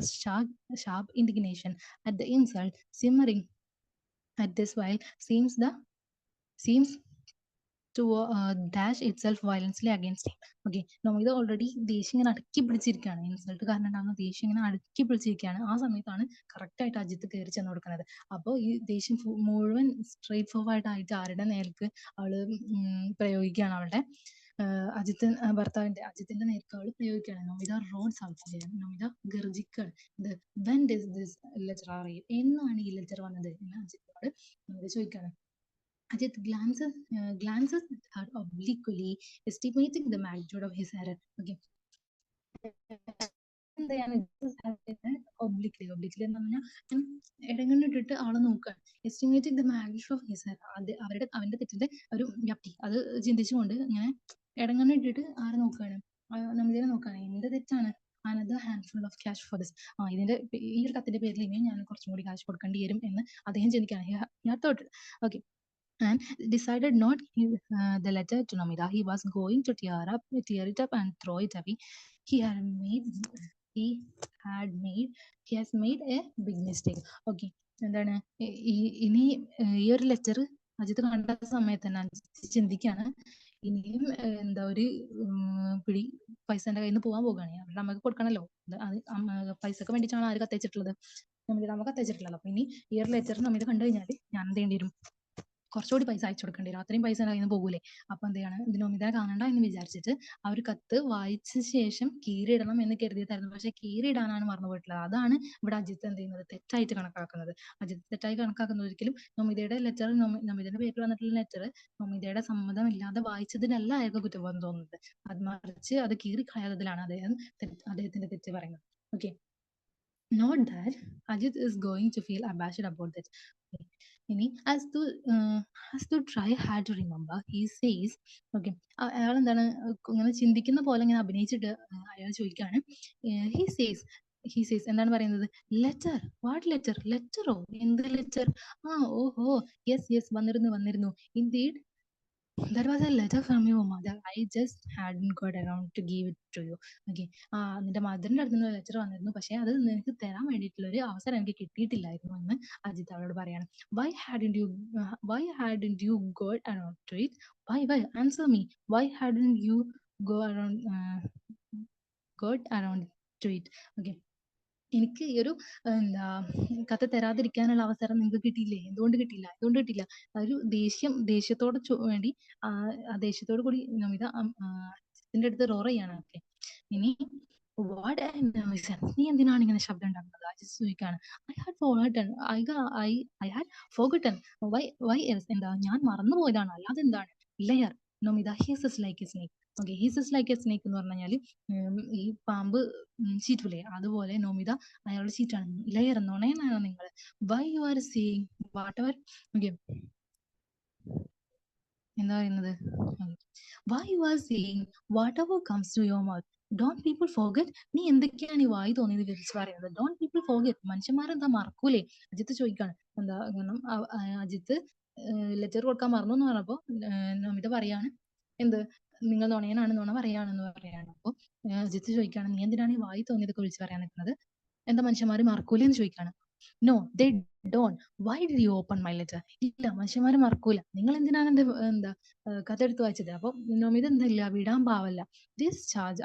sharp indignation at the insult simmering at this while seems to dash itself violently against him. Okay, Namita already ദേഷ്യം ഇങ്ങനെ അടക്കി പിടിച്ചിരിക്കുകയാണ്, ഇൻസൾട്ട് കാരണം ഉണ്ടാകുന്ന ദേഷ്യം ഇങ്ങനെ അടക്കി പിടിച്ചിരിക്കുകയാണ്. ആ സമയത്താണ് കറക്റ്റ് ആയിട്ട് അജിത്ത് കയറി ചെന്ന് കൊടുക്കുന്നത്. അപ്പോൾ ഈ ദേഷ്യം മുഴുവൻ സ്ട്രേറ്റ് ഫോർവേഡ് ആയിട്ട് ആരുടെ നേർക്ക് അവള് പ്രയോഗിക്കുകയാണ്, അവളുടെ അജിത്തിന്റെ നേർക്ക് അവള് പ്രയോഗിക്കുകയാണ്. നമിത റോഡ്സ് ഔട്ട്, നമിത ഗർജിക്കാണ്. When did this letter arrive, എന്നാണ് ഈ ലെറ്റർ വന്നത് എന്ന് അജിത്തിനോട് നമിത ചോദിക്കുകയാണ്. Ajit glances at her obliquely, estimating the magnitude of his error. Okay. ഒബ്ലിക്ലി എന്ന് പറഞ്ഞാൽ ഇടങ്ങണിട്ടിട്ട് ആളെ നോക്കുകയാണ്. Estimating the magnitude of his error, അവന്റെ തെറ്റിന്റെ ഒരു വ്യാപ്തി അത് ചിന്തിച്ചുകൊണ്ട് ഇങ്ങനെ ഇടങ്ങണിട്ടിട്ട് ആരെ നോക്കുകയാണ്, നമിതയെ നോക്കുകയാണ്. എന്ത് തെറ്റാണ്? Another handful of cash for this, ഇതിന്റെ ഈ ഒരു കത്തിന്റെ പേരിൽ ഇനിയും ഞാൻ കുറച്ചും കൂടി കാശ് കൊടുക്കേണ്ടി വരും എന്ന് അദ്ദേഹം ചിന്തിക്കുകയാണ്. Okay, and decided not give the letter to Namita. He was going to tear it up and throw it away. He has made a big mistake. Okay, എന്താണ് ഇനി ഈ ഒരു ലെറ്റർ അജിത്ത് കണ്ട സമയത്ത് തന്നെ ചിന്തിക്കാണ്, ഇനിയും എന്താ ഒരു പിടി പൈസ എന്റെ കയ്യിൽ നിന്ന് പോകാൻ പോകുകയാണ്. അവരുടെ അമ്മക്ക് കൊടുക്കണല്ലോ, പൈസക്ക് വേണ്ടിയിട്ടാണ് ആര് കത്തയച്ചിട്ടുള്ളത്? നമിത അമ്മ കത്തയച്ചിട്ടുള്ളത്. അപ്പൊ ഇനി ഈ ഒരു ലെറ്റർ നമിത കണ്ടു കഴിഞ്ഞാൽ ഞാൻ എന്ത് ചെയ്യേണ്ടി വരും? കുറച്ചുകൂടി പൈസ അയച്ചു കൊടുക്കേണ്ടി വരും. അത്രയും പൈസ കയ്യിൽ നിന്ന് പോകൂലേ? അപ്പൊ എന്ത് ചെയ്യാണ്, ഇത് നമിതയെ കാണണ്ട എന്ന് വിചാരിച്ചിട്ട് ആ ഒരു കത്ത് വായിച്ച ശേഷം കീറിയിടണം എന്ന് കരുതിയിട്ടായിരുന്നു. പക്ഷെ കീറിയിടാനാണ് മറന്നുപോയിട്ടുള്ളത്. അതാണ് ഇവിടെ അജിത്ത് എന്ത് ചെയ്യുന്നത്, തെറ്റായിട്ട് കണക്കാക്കുന്നത്. അജിത്ത് തെറ്റായി കണക്കാക്കുന്നത് ഒരിക്കലും നമിതയുടെ ലെറ്റർ, നമിതയുടെ പേരിൽ വന്നിട്ടുള്ള ലെറ്റർ നമിതയുടെ സമ്മതം ഇല്ലാതെ വായിച്ചതിനല്ല അയാൾക്ക് കുറ്റബോധം തോന്നുന്നത്. അത് മറിച്ച് അത് കീറി കളയാത്തതിലാണ് അദ്ദേഹത്തിന്റെ തെറ്റ് പറയുന്നത്. Okay, not that Ajith is going to feel abashed about that. ഇനി as to try hard to remember, he says, okay, അയാൾ എന്താണ് ഇങ്ങനെ ചിന്തിക്കുന്ന പോലെ ഇങ്ങനെ അഭിനയിച്ചിട്ട് അയാൾ ചോദിക്കുകയാണ്, he says എന്താണ് പറയുന്നത്? Letter, what letter? ലെറ്ററോ? എന്ത് ലെറ്റർ? ഓഹോ, യെസ് വന്നിരുന്നു. Indeed, that was a letter from your mother. I just hadn't got around to give it to you. Okay, നിന്റെ മദറിന്റെ അടുത്ത് നിന്ന് ലെറ്റർ വന്നിരുന്നു, പക്ഷെ അത് നിനക്ക് തരാൻ വേണ്ടിയിട്ടുള്ള ഒരു അവസരം എനിക്ക് കിട്ടിയിട്ടില്ലായിരുന്നു എന്ന് അജിത്ത് അവളോട് പറയാണ്. Why hadn't you got around to it? Why answer me. Why hadn't you got around to it? Okay, എനിക്ക് ഈ ഒരു എന്താ കത്ത് തരാതിരിക്കാനുള്ള അവസരം നിങ്ങൾക്ക് കിട്ടിയില്ലേ? എന്തുകൊണ്ട് കിട്ടിയില്ല? ഒരു ദേഷ്യത്തോട് വേണ്ടി ദേഷ്യത്തോട് കൂടി നമിത അജിത്തിന്റെ അടുത്ത് റോർ ചെയ്യാണ്. ഓക്കെ, ഇനി വാട്ട് നീ എന്തിനാണ് ഇങ്ങനെ ശബ്ദം ഉണ്ടാക്കുന്നത്? അജിത്ത് ചോദിക്കാണ്. I had forgotten. Why else, എന്താ ഞാൻ മറന്നു പോയതാണ്, അല്ലാതെ എന്താണ്? Liar Namita, he's like a snake. Okay, he's like a snake എന്ന് പറഞ്ഞു കഴിഞ്ഞാൽ ഈ പാമ്പ് ചീറ്റൂലേ, അതുപോലെ നമിത അയാളുടെ ചീറ്റാണ്. ലെയർ നുണയനാണോ നിങ്ങൾ? Why you are saying whatever, okay, എന്താ പറയുന്നത്? Why you are saying whatever comes to your mouth, don't people forget. നീ എന്തൊക്കെയാണ് ഈ വായി തോന്നിയത് വിളിച്ച് പറയുന്നത്? ഡോണ്ട് പീപ്പിൾ ഫോർഗെറ്റ്, മനുഷ്യന്മാരെന്താ മറക്കൂലേ? അജിത്ത് ചോദിക്കാണ്. എന്താ കാരണം അജിത്ത് ലെറ്റർ കൊടുക്കാൻ മറന്നു എന്ന് പറഞ്ഞപ്പോ നമിത പറയാണ്, എന്ത്, നിങ്ങൾ നുണ പറയാണെന്ന് പറയാണ്. അപ്പൊ അജിത്ത് ചോദിക്കാണ്, നീ എന്തിനാണ് ഈ വായി തോന്നിയതൊക്കെ വിളിച്ച് പറയാൻ നിൽക്കുന്നത്? എന്താ മനുഷ്യന്മാര് മറക്കൂലേ എന്ന് ചോദിക്കാണ്. No they don't. Why did you open my letter? ഇല്ല, മനുഷ്യന്മാരെ മറക്കൂല. നിങ്ങൾ എന്തിനാണ് എന്റെ എന്താ കഥ എടുത്ത് വായിച്ചത്? അപ്പൊ നമിത എന്തില്ല, വിടാൻ പാവല്ല. This charge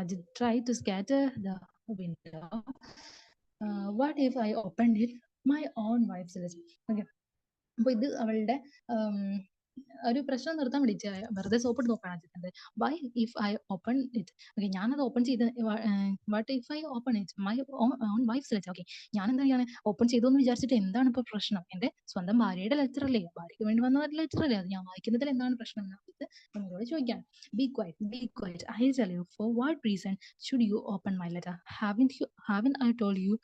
Ajith try to scatter the window. What if I open it my own wife's letter? Okay, അപ്പൊ ഇത് അവളുടെ ഒരു പ്രശ്നം നിർത്താൻ വേണ്ടി വെറുതെ സോപ്പിട്ട് നോക്കാൻ അജിത്തിന്റെ. Why if I open it? Okay, ഞാനത് ഓപ്പൺ ചെയ്ത് what if I open it my own wife's letter? Okay, ഞാൻ എന്താ ചെയ്യാണ്, ഓപ്പൺ ചെയ്തു എന്ന് വിചാരിച്ചിട്ട് എന്താണ് ഇപ്പൊ പ്രശ്നം? എന്റെ സ്വന്തം ഭാര്യയുടെ ലെറ്റർ അല്ലേ, ഭാര്യയ്ക്ക് വേണ്ടി വന്ന ലെറ്റർ അല്ലേ, അത് ഞാൻ വായിക്കുന്നതിൽ എന്താണ് പ്രശ്നം എന്ന് നമ്മളോട് ചോദിക്കാം. Be quiet, I tell you for what reason should you open my letter? Haven't I told you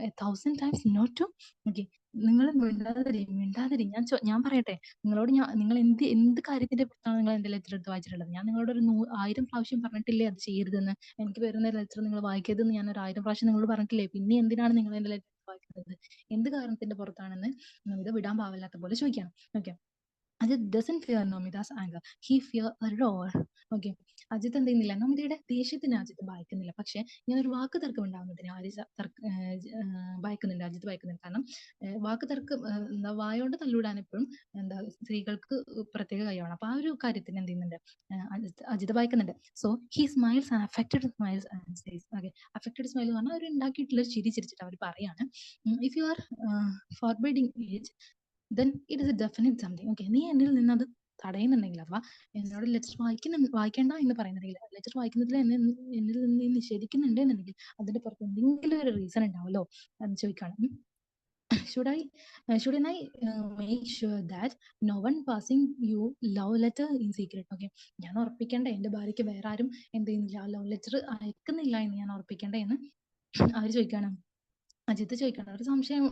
1,000 times not to? Okay, നിങ്ങൾ മിണ്ടാതിരി. ഞാൻ പറയട്ടെ നിങ്ങളോട്, നിങ്ങൾ എന്ത് കാര്യത്തിന്റെ പുറത്താണ് നിങ്ങൾ എന്റെ ലെറ്റർ എടുത്ത് വായിച്ചിട്ടുള്ളത്? ഞാൻ നിങ്ങളോട് ഒരു 1000 പ്രാവശ്യം പറഞ്ഞിട്ടില്ലേ അത് ചെയ്യരുതെന്ന്? എനിക്ക് വരുന്ന ലെറ്റർ നിങ്ങൾ വായിക്കരുതെന്ന് ഞാൻ ഒരു 1000 പ്രാവശ്യം നിങ്ങളോട് പറഞ്ഞിട്ടില്ലേ? പിന്നെ എന്തിനാണ് നിങ്ങൾ എന്റെ ലെറ്റർ വായിക്കുന്നത്? എന്ത് കാരണത്തിന്റെ പുറത്താണെന്ന് ഇത് വിടാൻ പാവില്ലാത്ത പോലെ ചോദിക്കണം. Okay, Ajit doesn't fear Nomita's anger. He fear a roar. Okay, Ajith എന്ത് ചെയ്യുന്നില്ല, നമിതയുടെ ദേഷ്യത്തിന് അജിത്ത് ഭയക്കുന്നില്ല. പക്ഷെ ഇങ്ങനെ ഒരു വാക്ക് തർക്കം ഉണ്ടാകുന്നതിന് ഭയക്കുന്നുണ്ട്, അജിത്ത് ഭയക്കുന്നുണ്ട്. കാരണം വാക്ക് തർക്കം എന്താ, വായോണ്ട് തല്ലൂടാൻ എപ്പോഴും എന്താ സ്ത്രീകൾക്ക് പ്രത്യേക കഴിവാണ്. അപ്പൊ ആ ഒരു കാര്യത്തിന് എന്ത് ചെയ്യുന്നുണ്ട്, അജിത്ത് ഭയക്കുന്നുണ്ട്. So he smiles and affected smiles and says. Okay, affected smile എന്ന് പറഞ്ഞാൽ അവർ ഉണ്ടാക്കിയിട്ടുള്ള ചിരി ചിരിച്ചിട്ട് അവർ പറയാണ്, if you are forbidding it then it is a definite something. Okay, നീ എന്നിൽ നിന്ന് അത് തടയുന്നുണ്ടെങ്കിൽ, അഥവാ എന്നോട് ലെറ്റർ വായിക്കേണ്ട എന്ന് പറയുന്നുണ്ടെങ്കിൽ, ലെറ്റർ വായിക്കുന്നതിൽ എന്നിൽ നിന്ന് നീ നിഷേധിക്കുന്നുണ്ട് എന്നുണ്ടെങ്കിൽ അതിന്റെ പുറത്ത് എന്തെങ്കിലും ഒരു റീസൺ ഉണ്ടാവല്ലോ എന്ന് ചോദിക്കാണ്. Shouldn't I make sure that no one passing you love letter in secret? Okay, ഞാൻ ഉറപ്പിക്കണ്ടേ എന്റെ ഭാര്യയ്ക്ക് വേറെ ആരും എന്ത് ചെയ്യുന്നില്ല, ലവ് ലെറ്റർ അയക്കുന്നില്ല എന്ന് ഞാൻ ഉറപ്പിക്കണ്ടേ എന്ന് അവര് ചോദിക്കാണ്, അജിത്ത് ചോദിക്കണം. ഒരു സംശയം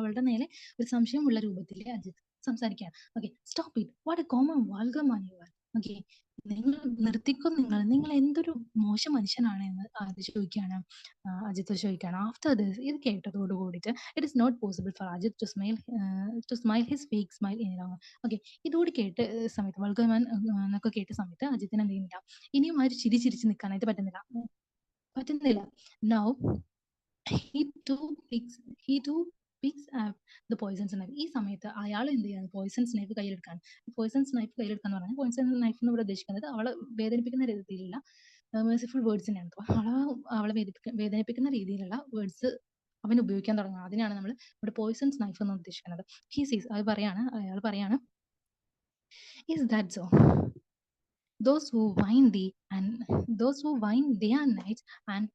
അവളുടെ നേരെ ഒരു സംശയമുള്ള രൂപത്തിൽ അജിത്ത് സംസാരിക്കുകയാണ്. Okay, stop it, what A common വാൾഗർ man you are. Okay, നിങ്ങൾ നിർത്തിക്കും, നിങ്ങൾ എന്തൊരു മോശം മനുഷ്യനാണ് എന്ന് ചോദിക്കുകയാണ്, അജിത്ത് ചോദിക്കുകയാണ്. ആഫ്റ്റർ ദിസ്, ഇത് കേട്ടതോട് കൂടിയിട്ട് it is not possible for Ajith to smile his fake smile any longer. Okay, ഇതോട് കേട്ട സമയത്ത്, വൾഗർ മാൻ എന്നൊക്കെ കേട്ട സമയത്ത് അജിത്തിന് എന്ത് ചെയ്യുന്നില്ല, ഇനിയും ആ ഒരു ചിരിച്ച് നിൽക്കാനായിട്ട് പറ്റുന്നില്ല. Now he too picks up the poisonous knife. ഈ സമയത്ത് അയാൾ എന്ത് ചെയ്യാണ്, പോയിസൺസ് നൈഫ് കയ്യിലെടുക്കാൻ. പോയിസൺസ് നൈഫ് കയ്യിലെടുക്കാന്ന് പറഞ്ഞാൽ, പോയിസൺസ് നൈഫ് എന്ന് ഇവിടെ ഉദ്ദേശിക്കുന്നത് അവളെ വേദനിപ്പിക്കുന്ന രീതിയിലുള്ള മേഴ്സിഫുൾ വേർഡ്സിനെയാണ്. അവളെ വേദനിപ്പിക്കുന്ന രീതിയിലുള്ള വേർഡ്സ് അവൻ ഉപയോഗിക്കാൻ തുടങ്ങുന്നത്. അതിനാണ് നമ്മൾ ഇവിടെ പോയിസൺസ് നൈഫ് എന്ന് ഉദ്ദേശിക്കുന്നത്. അയാൾ പറയാണ്, is that so? Those who whine day and night and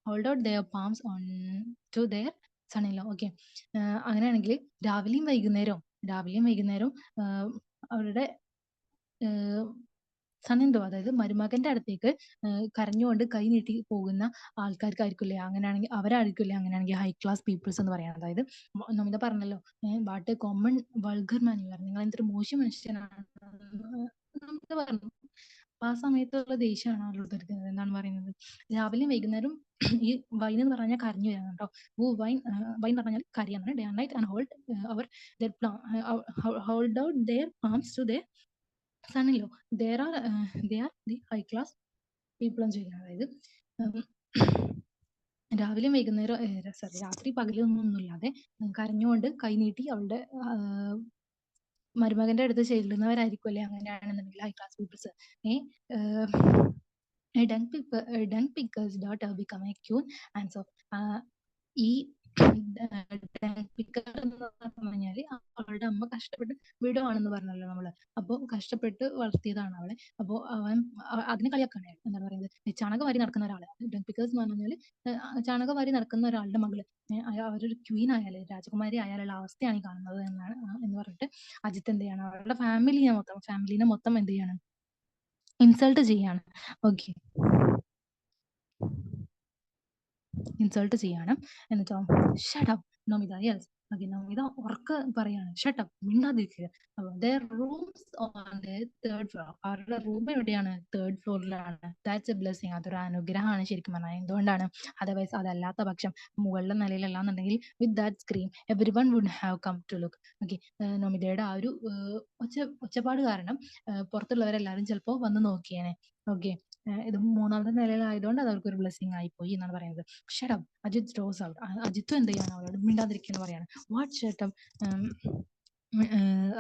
hold out their palms on to their son-in-law. Okay, അങ്ങനെയാണെങ്കിൽ രാവിലെയും വൈകുന്നേരവും അവരുടെ സൺ-ഇൻ-ലോ, അതായത് മരുമകന്റെ അടുത്തേക്ക് കരഞ്ഞുകൊണ്ട് കൈ നീട്ടി പോകുന്ന ആൾക്കാർക്കായിരിക്കില്ലേ, അങ്ങനെയാണെങ്കിൽ അവരായിരിക്കില്ലേ അങ്ങനെയാണെങ്കിൽ ഹൈ ക്ലാസ് പീപ്പിൾസ് എന്ന് പറയാം. അതായത് നമിത പറഞ്ഞല്ലോ, what A common vulgar man you are, നിങ്ങൾ എന്തൊരു മോശം മനുഷ്യനാണ് നമിത പറഞ്ഞു. അപ്പൊ ആ സമയത്തുള്ള ദേഷ്യമാണ് അവളോട് തീർക്കുന്നത്. എന്താണ് പറയുന്നത്, രാവിലെയും വൈകുന്നേരം ഈ വൈൻ എന്ന് പറഞ്ഞാൽ കരഞ്ഞു വരാണ് കേട്ടോ. വൈൻ എന്ന് പറഞ്ഞാൽ കരയാണ്. Day and night and hold out their palms to their son-in-law. they are the high class people എന്ന് ചോദിക്കുന്നത്. അതായത് രാവിലെയും വൈകുന്നേരം രാത്രി പകലൊന്നുമില്ലാതെ കരഞ്ഞുകൊണ്ട് കൈനീട്ടി അവളുടെ മരുമകന്റെ അടുത്ത് ചെല്ലുന്നവരായിരിക്കും അല്ലെ അങ്ങനെയാണെന്നുണ്ടെങ്കിൽ high class peoples. dung picker's daughter become a queen. And so ഈ പിക്കർ എന്ന് പറഞ്ഞു കഴിഞ്ഞാല് അവളുടെ അമ്മ കഷ്ടപ്പെട്ട് വിടുവാണെന്ന് പറഞ്ഞല്ലോ നമ്മള്. അപ്പൊ കഷ്ടപ്പെട്ട് വളർത്തിയതാണ് അവളെ. അപ്പൊ അവൻ അതിനെ കളിയാക്കാണ്. എന്താണ് പറയുന്നത്, ചാണകം വാരി നടക്കുന്ന ഒരാള്. ഡങ് പിക്കേഴ്സ് എന്ന് പറഞ്ഞു കഴിഞ്ഞാല് ചാണകം വാരി നടക്കുന്ന ഒരാളുടെ മകള് അവരൊരു ക്വീൻ ആയാല്, രാജകുമാരി ആയാലുള്ള അവസ്ഥയാണ് ഈ കാണുന്നത് എന്ന് പറഞ്ഞിട്ട് അജിത്ത് എന്ത് ചെയ്യാണ്, അവളുടെ ഫാമിലിനെ മൊത്തം എന്ത് ചെയ്യാണ്, ഇൻസൾട്ട് ചെയ്യാണ്. ഓക്കെ, ഇൻസൾട്ട് ചെയ്യാണ്. എന്നിട്ടോ shut up Namitha. Yes, okay, Namitha ഉറക്ക പറയാണ്, ഷട്ട് അപ്പ്, മിണ്ടാതിരിക്കുക. അപ്പൊ their rooms on the third floor. അവരുടെ റൂം എവിടെയാണ്, തേർഡ് ഫ്ലോറിലാണ്. ദാറ്റ്സ് എ ബ്ലെസ്സിങ്, അതൊരു അനുഗ്രഹമാണ് ശരിക്കും പറഞ്ഞാൽ. എന്തുകൊണ്ടാണ്, അതർവൈസ് അതല്ലാത്ത പക്ഷം മുകളിലെ നിലയിലല്ലാന്നുണ്ടെങ്കിൽ with that scream everyone would have come to look. Okay, Namita ആ ഒരു ഒച്ചപ്പാട് കാരണം പുറത്തുള്ളവരെല്ലാരും ചിലപ്പോ വന്ന് നോക്കിയേനെ. ഓക്കെ, ഇത് മൂന്നാമത്തെ നിലയിലായതുകൊണ്ട് അത് അവർക്കൊരു ബ്ലെസ്സിങ് ആയിപ്പോയി എന്നാണ് പറയുന്നത്. Shut up Ajith roars out. അജിത്തും എന്ത് ചെയ്യാണ് അവളോട് മിണ്ടാതിരിക്കുന്നു പറയാണ്. What shut up.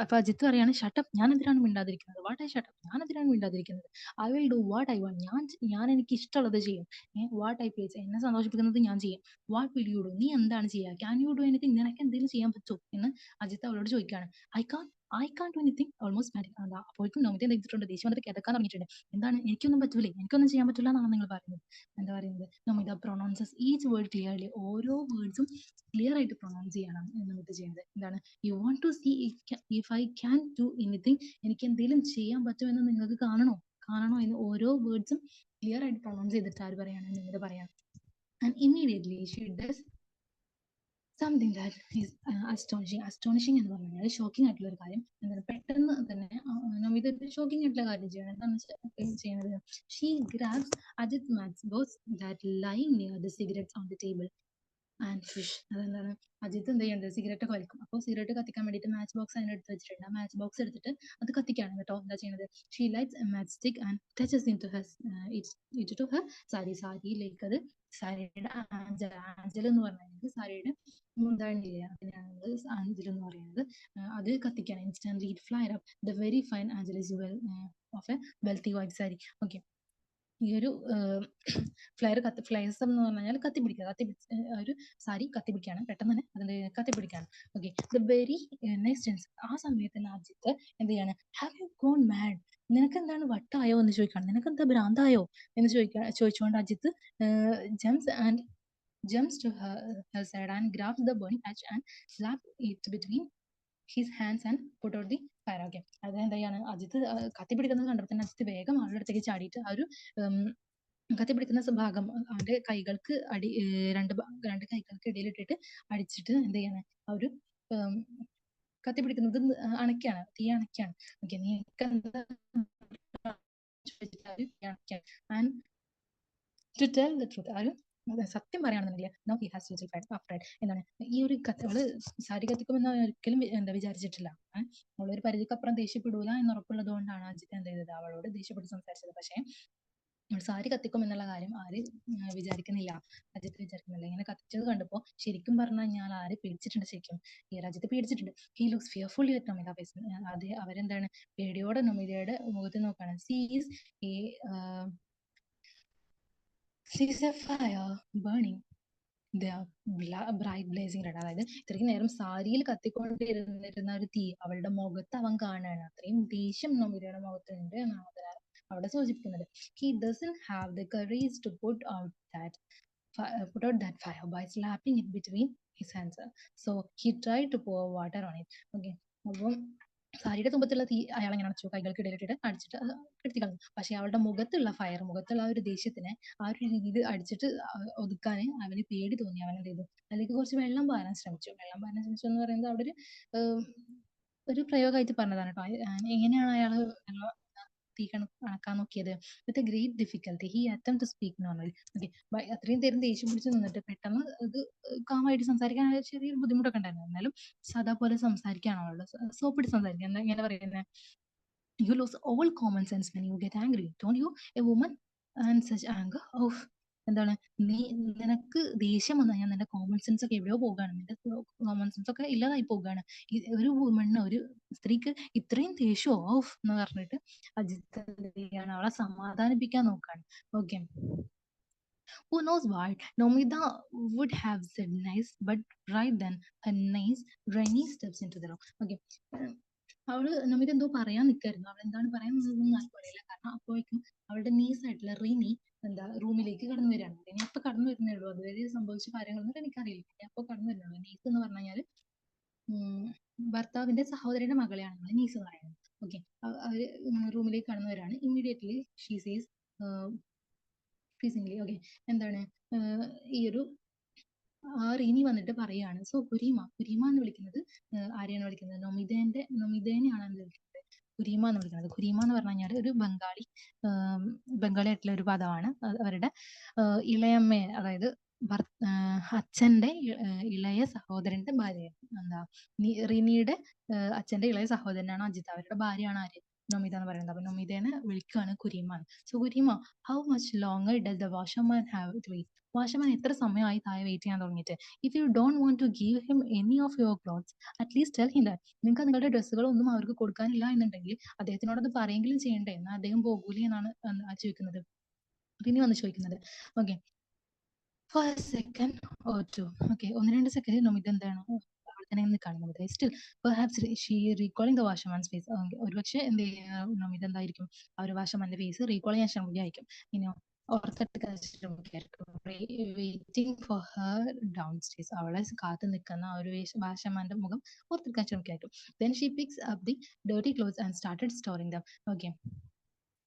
അപ്പൊ അജിത്ത് പറയാണ് ഷട്ടപ്പ്, ഞാൻ എന്തിനാണ് മിണ്ടാതിരിക്കുന്നത്, വാട്ട് ഐ ഷട്ടപ്പ്, ഞാൻ എന്തിനാണ് മിണ്ടാതിരിക്കുന്നത്, I will do what I want, ഞാൻ എനിക്ക് ഇഷ്ടമുള്ളത് ചെയ്യും, വാട്ട് ഐ പ്ലീസ്, എന്നെ സന്തോഷിപ്പിക്കുന്നത് ഞാൻ ചെയ്യും, വാട്ട് വിൽ യു ഡു, നീ എന്താണ് ചെയ്യുക, ക്യാൻ യു ഡു എനിത്തിങ്, നിനക്ക് എന്തെങ്കിലും ചെയ്യാൻ പറ്റുമോ എന്ന് അജിത്ത് അവളോട് ചോദിക്കുകയാണ്. I can I can do anything almost panic. അപ്പോഴേക്കും നമിത എന്ത് ചെയ്തിട്ടുണ്ട്, ദേഷ്യം വന്നിട്ട് കിടക്കാൻ തുടങ്ങിയിട്ടുണ്ട്. എന്താണ്, എനിക്കൊന്നും പറ്റൂലേ, എനിക്കൊന്നും ചെയ്യാൻ പറ്റില്ല എന്നാണ് നിങ്ങൾ പറയുന്നത്. എന്താ പറയുന്നത്, Namitha pronounces each word clearly, ഓരോ വേർഡ്സും ക്ലിയർ ആയിട്ട് പ്രൊണൗൺസ് ചെയ്യണം നമിത ചെയ്യുന്നത്. എന്താണ്, you want to see if I can do anything, എനിക്ക് എന്തെങ്കിലും ചെയ്യാൻ പറ്റുമെന്ന് നിങ്ങൾക്ക് കാണണോ എന്ന് ഓരോ വേർഡ്സും ക്ലിയർ ആയിട്ട് പ്രൊണൗൺസ് ചെയ്തിട്ട് ആര് പറയാണ്, നമിത പറയാണ്. And immediately she does something that is astonishing എന്ന് പറഞ്ഞു കഴിഞ്ഞാൽ ഷോക്കിംഗ് ആയിട്ടുള്ള ഒരു കാര്യം. എന്താണ്, പെട്ടെന്ന് തന്നെ നമിത ഷോക്കിംഗ് ആയിട്ടുള്ള കാര്യം ചെയ്യണം. എന്താണ് ചെയ്യുന്നത്, she grabs Ajith match box that lying near the cigarettes on the table and fish. അതെന്താണ്, അജിത്ത് എന്ത് ചെയ്യുന്നുണ്ട്, സിഗരറ്റ് ഒക്കെ വലിക്കും. അപ്പോൾ സിഗരറ്റ് കത്തിക്കാൻ വേണ്ടിയിട്ട് മാച്ച് ബോക്സ് അതിന് എടുത്ത് വെച്ചിട്ടുണ്ട്. ആ മാച്ച് ബോക്സ് എടുത്തിട്ട് അത് കത്തിക്കാണ് കേട്ടോ. എന്താ ചെയ്യുന്നത്, she lights a match stick and touches in to her to her സാരിയിലേക്ക് അത് സാരിയുടെ ആഞ്ചൽ എന്ന് പറഞ്ഞാൽ സാരിയുടെ മുന്താണിയില്ലേ, അതിനാണ് ആഞ്ചൽ എന്ന് പറയുന്നത്. അത് കത്തിക്കാണ്. Instantly it fly up the very fine anchal is of a wealthy white sari. Okay, ഈ ഒരു ഫ്ലയർസ് എന്ന് പറഞ്ഞു കഴിഞ്ഞാൽ ഒരു സാരി കത്തിപ്പിടിക്കാണ്, പെട്ടെന്ന് തന്നെ അതിന്റെ കത്തിപ്പിടിക്കാണ്. ഓക്കെ, ദ വെരി നെക്സ്റ്റ് ആ സമയത്ത് തന്നെ അജിത്ത് എന്ത് ചെയ്യാണ്, ഹാവ് യു ഗോൺ മാഡ്, നിനക്ക് എന്താണ് വട്ടായോ എന്ന് ചോദിക്കാണ്, നിനക്ക് എന്താ ഭ്രാന്തായോ എന്ന് ചോദിച്ചുകൊണ്ട് Ajith jumps to her side and grabs the burning patch and slaps it between his hands and put out the fire. Okay, അത് എന്താ ചെയ്യാണ്, അജിത്ത് കത്തിപ്പിടിക്കുന്നത് കണ്ടപ്പോൾ തന്നെ അജിത്ത് വേഗം ആളുടെ അടുത്തേക്ക് ചാടിയിട്ട് ആ ഒരു കത്തിപ്പിടിക്കുന്ന ഭാഗം അവന്റെ കൈകൾക്ക് രണ്ട് കൈകൾക്ക് ഇടയിലിട്ടിട്ട് അടിച്ചിട്ട് എന്ത് ചെയ്യാണ്, ആ ഒരു കത്തിപ്പിടിക്കുന്നത് അണയ്ക്കാണ്, തീ അണയ്ക്കാണ്. ഓക്കെ, നീ and to tell the truth, ആ ഒരു സത്യം പറയുകയാണെന്നുണ്ടെങ്കിൽ നോ ഹി ഹാസ് അഫ്രൈഡ്. എന്താണ്, ഈ ഒരു അവള് സാരി കത്തിക്കുമെന്ന് ഒരിക്കലും വിചാരിച്ചിട്ടില്ല. അവളൊരു പരിധിക്കപ്പുറം ദേഷ്യപ്പെടൂല എന്ന് ഉറപ്പുള്ളത് കൊണ്ടാണ് അജിത്ത് എന്ത് ചെയ്തത്, അവളോട് ദേഷ്യപ്പെട്ട് സംസാരിച്ചത്. പക്ഷേ സാരി കത്തിക്കും എന്നുള്ള കാര്യം ആര് വിചാരിക്കുന്നില്ല, അജിത്ത് വിചാരിക്കുന്നില്ല. ഇങ്ങനെ കത്തിച്ചത് കണ്ടപ്പോൾ ശരിക്കും പറഞ്ഞു കഴിഞ്ഞാൽ ആര് പേടിച്ചിട്ടുണ്ട്, ശരിക്കും ഈ രാജ്യത്ത് പേടിച്ചിട്ടുണ്ട്. He looks fearfully at Namita face. അത് അവരെന്താണ്, പേടിയോടെ നമിതയുടെ മുഖത്ത് നോക്കാണ്. സീസ് a fire burning, bright blazing red. അതായത് ഇത്രയും നേരം സാരിയിൽ കത്തിക്കൊണ്ടിരുന്നിരുന്ന ഒരു തീ അവളുടെ മുഖത്ത് അവൻ കാണുകയാണ്. അത്രയും ദേഷ്യം നമിതയുടെ മുഖത്തുണ്ട് എന്നാണ് അവിടെ സൂചിപ്പിക്കുന്നത്. He doesn't have the courage to put out that fire by slapping it between his hands. So he tried to pour water on it. Okay, അപ്പം സാരിയുടെ തുമ്പത്തുള്ള തീ അയാൾ ഇങ്ങനെ അടച്ചു, കൈകൾക്ക് ഇടയിലിട്ടിട്ട് അടിച്ചിട്ട് എടുത്തി കളഞ്ഞു. പക്ഷെ അവളുടെ മുഖത്തുള്ള മുഖത്തുള്ള ആ ഒരു ദേഷ്യത്തിനെ ആ ഒരു രീതിയിൽ അടിച്ചിട്ട് ഒതുക്കാൻ അവന് പേടി തോന്നി. അവൻ എന്ത് ചെയ്തു, അതിലേക്ക് കുറച്ച് വെള്ളം പാരാൻ ശ്രമിച്ചു എന്ന് പറയുന്നത് അവിടെ ഒരു പ്രയോഗമായിട്ട് പറഞ്ഞതാണ് കേട്ടോ. എങ്ങനെയാണ് അയാൾ തീ അണക്കാൻ നോക്കിയത്, with a great difficulty he attempt to speak normally. Okay, അത്രയും നേരം ദേഷ്യം പിടിച്ച് നിന്നിട്ട് പെട്ടെന്ന് ഇത് കാമായിട്ട് സംസാരിക്കാൻ ചെറിയൊരു ബുദ്ധിമുട്ടൊക്കെ ഉണ്ടായിരുന്നു. എന്നാലും സാധാ പോലെ സംസാരിക്കുകയാണ്, അവളുടെ സോപ്പിട്ട് സംസാരിക്കുക. എന്താ ഇങ്ങനെ പറയുന്നത്, you lose all common sense when you get angry, don't you? A woman and such anger. Of, എന്താണ്, നിനക്ക് ദേഷ്യം വന്നു കഴിഞ്ഞാൽ നിന്റെ കോമൺ സെൻസ് ഒക്കെ എവിടെയോ പോകുകയാണ്, നിന്റെ കോമൺ സെൻസ് ഒക്കെ ഇല്ലാതായി പോകുകയാണ്. ഒരു വുമണ്, ഒരു സ്ത്രീക്ക് ഇത്രയും ദേഷ്യമോ ഓഫ് എന്ന് പറഞ്ഞിട്ട് അജിത്ത് അവളെ സമാധാനിപ്പിക്കാൻ നോക്കാണ്. Okay, who knows what Nomida would have said nice, but right then her niece Rennie steps into the room. Okay, അവള് നമിത എന്തോ പറയാൻ നിൽക്കായിരുന്നു. അവൾ എന്താണ് പറയാൻ നിന്നതെന്ന് ആർക്കും അറിയില്ല. കാരണം അപ്പോഴേക്കും അവളുടെ നീസായിട്ടുള്ള റിനി റൂമിലേക്ക് കടന്നു വരികയാണ്. ഇനി അപ്പൊ കടന്നു വരുന്നേ ഉള്ളൂ, അതുവരെ സംഭവിച്ച കാര്യങ്ങളൊന്നും എനിക്കറിയില്ല. അപ്പൊ കടന്നു വരുന്നുള്ളൂ. നീസ് എന്ന് പറഞ്ഞു കഴിഞ്ഞാല് ഭർത്താവിന്റെ സഹോദരന്റെ മകളെയാണ് നീസ് പറയുന്നത്. ഓക്കെ, അവര് റൂമിലേക്ക് കടന്നു വരികയാണ്. ഇമ്മീഡിയറ്റ്ലി ഷീ സേസ് ഓക്കെ, എന്താണ്, ഈ ഒരു റിനി വന്നിട്ട് പറയാണ്. സോ കുരീമ എന്ന് വിളിക്കുന്നത് ആരെയാണ് വിളിക്കുന്നത്, നൊമിതേനെയാണ് വിളിക്കുന്നത്, കുരീമ എന്ന് വിളിക്കുന്നത്. കുരീമ എന്ന് പറഞ്ഞു കഴിഞ്ഞാൽ ഒരു ബംഗാളി ആയിട്ടുള്ള ഒരു പദമാണ്. അവരുടെ ഇളയമ്മയെ, അതായത് അച്ഛന്റെ ഇളയ സഹോദരന്റെ ഭാര്യ, എന്താ റിനിയുടെ അച്ഛന്റെ ഇളയ സഹോദരനാണ് അജിത്ത്. അവരുടെ ഭാര്യയാണ് ആര്, നൊമിത എന്ന് പറയുന്നത്. അപ്പൊ നൊമിതേനെ വിളിക്കുകയാണ് Kurima. So Kurima, how much longer does the washerman have to wait? Washerman എത്ര സമയമായി താഴെ വെയിറ്റ് ചെയ്യാൻ തുടങ്ങിയിട്ട്? If you don't want to give him any of your clothes at least tell him that. നിങ്ങൾക്ക് നിങ്ങളുടെ ഡ്രസ്സുകളൊന്നും അവർക്ക് കൊടുക്കാനില്ല എന്നുണ്ടെങ്കിൽ അദ്ദേഹത്തിനോടത് പറയെങ്കിലും ചെയ്യണ്ടേ, എന്നാൽ അദ്ദേഹം പോകൂലേ എന്നാണ് ചോദിക്കുന്നത്. പിന്നെ വന്ന് ചോദിക്കുന്നത്. Okay, for a second or two. Okay, 1-2 second Nomita എന്താണ് അവിടെ തന്നെ നിൽക്കുകയാണ് Nomita. Still perhaps she recalling the washerman's face. ഒരുപക്ഷെ എന്ത് നൊമിത എന്തായിരിക്കും ആ ഒരു വാഷർമാന്റെ ഫേസ് റീകോൾ ചെയ്യാൻ ശ്രമിക്കുകയായിരിക്കും. ഇനി ഓർത്തെടുക്കാൻ ശ്രമിക്കുകയായിരിക്കും. Waiting for her downstairs. അവളെ കാത്തു നിൽക്കുന്ന ആ ഒരു വാഷർമാന്റെ മുഖം ഓർത്തെടുക്കാൻ ശ്രമിക്കുകയായിരിക്കും. Then she picks up the dirty clothes and started storing them. Okay,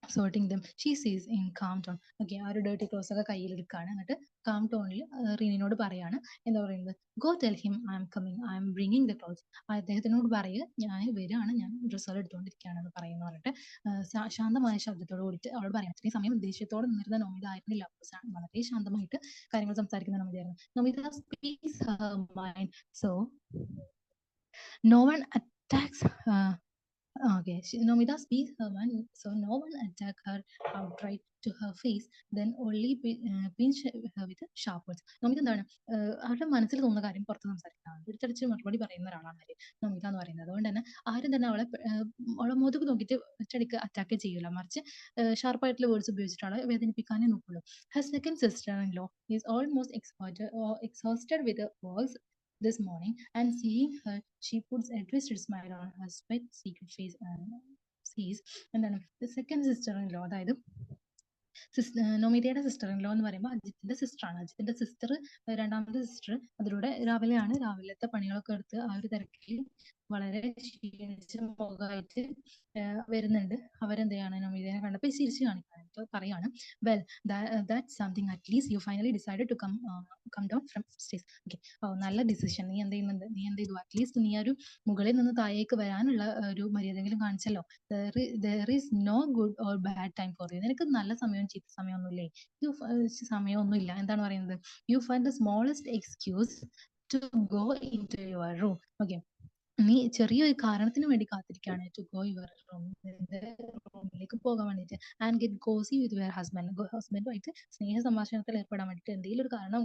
sorting them. She sees in calm tone. Okay, ആ ഒരു ഡേർട്ടി ക്ലോത്ത്സ് ഒക്കെ കയ്യിലെടുക്കുകയാണ്. എന്നിട്ട് കാം ടോണിൽ റീനിനോട് പറയാണ്, എന്താ പറയുന്നത്, go tell him I am coming, I M bringing the clothes. അദ്ദേഹത്തിനോട് പറയുക ഞാൻ വരികയാണ്, ഞാൻ ഡ്രസ്സുകൾ എടുത്തുകൊണ്ടിരിക്കുകയാണെന്ന് പറയുന്നു പറഞ്ഞിട്ട് ശാന്തമായ ശബ്ദത്തോട് കൂടിയിട്ട് അവളോട് പറയാം. ഇത്രയും സമയം ദേഷ്യത്തോടെ നിന്നിരുന്ന നൊമിത ആയിരുന്നില്ല, വളരെ ശാന്തമായിട്ട് കാര്യങ്ങൾ സംസാരിക്കുന്ന നൊമിതയായിരുന്നു. Nomita speaks her mind, so no one attacks okay, Nomita speaks her mind, so no one attack her outright to her face, then only pinch her with sharp words. Namitha എന്താണ് അവരുടെ മനസ്സിൽ തോന്നുന്ന കാര്യം പുറത്ത് സംസാരിക്കുന്നതാണ്, തിരിച്ചടിച്ച് മറുപടി പറയുന്ന ഒരാളാണ് നമിത എന്ന് പറയുന്നത്. അതുകൊണ്ട് തന്നെ ആരും തന്നെ അവളെ മുതുക് നോക്കിയിട്ട് ഒറ്റയടിക്ക് അറ്റാക്ക് ചെയ്യില്ല, മറിച്ച് ഷാർപ്പായിട്ടുള്ള വേർഡ്സ് ഉപയോഗിച്ചിട്ട് അവളെ വേദനിപ്പിക്കാനേ നോക്കുള്ളൂ. Her second sister-in-law is almost exhausted with her works this morning, and seeing her, she puts a twisted smile on her sweat secret face and sees എന്താണ് the second sister-in-law, അതായത് നൊമിതയുടെ sister in law എന്ന് പറയുമ്പോൾ അജിത്തിന്റെ സിസ്റ്ററാണ്. അജിത്തിന്റെ sister, രണ്ടാമത്തെ sister അതിലൂടെ രാവിലത്തെ പണികളൊക്കെ എടുത്ത് ആ ഒരു തിരക്കിൽ വളരെ ക്ഷീണിച്ച മുഖമായിട്ട് വരുന്നുണ്ട്. അവരെന്ത് ചെയ്യാണ്, നൊമിതയെ കണ്ടപ്പോൾ ചിരിച്ചു കാണിക്കാനായിട്ട് പറയാണ്, well that something at least you finally decided to come down from stage. Okay, നല്ല ഡിസിഷൻ, നീ എന്ത് ചെയ്യുന്നുണ്ട്, നീ എന്ത് ചെയ്തു, അറ്റ്ലീസ്റ്റ് നീ ഒരു മുകളിൽ നിന്ന് താഴേക്ക് വരാനുള്ള ഒരു മര്യാദയെങ്കിലും കാണിച്ചല്ലോ. there is no good or bad time for you. നിനക്ക് നല്ല സമയവും ചീത്ത സമയമൊന്നുമില്ലേ, സമയമൊന്നുമില്ല. എന്താണ് പറയുന്നത്, you find the smallest excuse to go in to your room. Okay, നീ ചെറിയൊരു കാരണത്തിന് വേണ്ടി കാത്തിരിക്കുകയാണ്, ടു ഗോ യുവർ റൂം, റൂമിലേക്ക് പോകാൻ വേണ്ടിയിട്ട്, ആൻഡ് ഗെറ്റ് ഗോസി വിത്ത് യുവർ ഹസ്ബൻഡുമായിട്ട് സ്നേഹ സംഭാഷണത്തിൽ ഏർപ്പെടാൻ വേണ്ടിയിട്ട് എന്തെങ്കിലും ഒരു കാരണം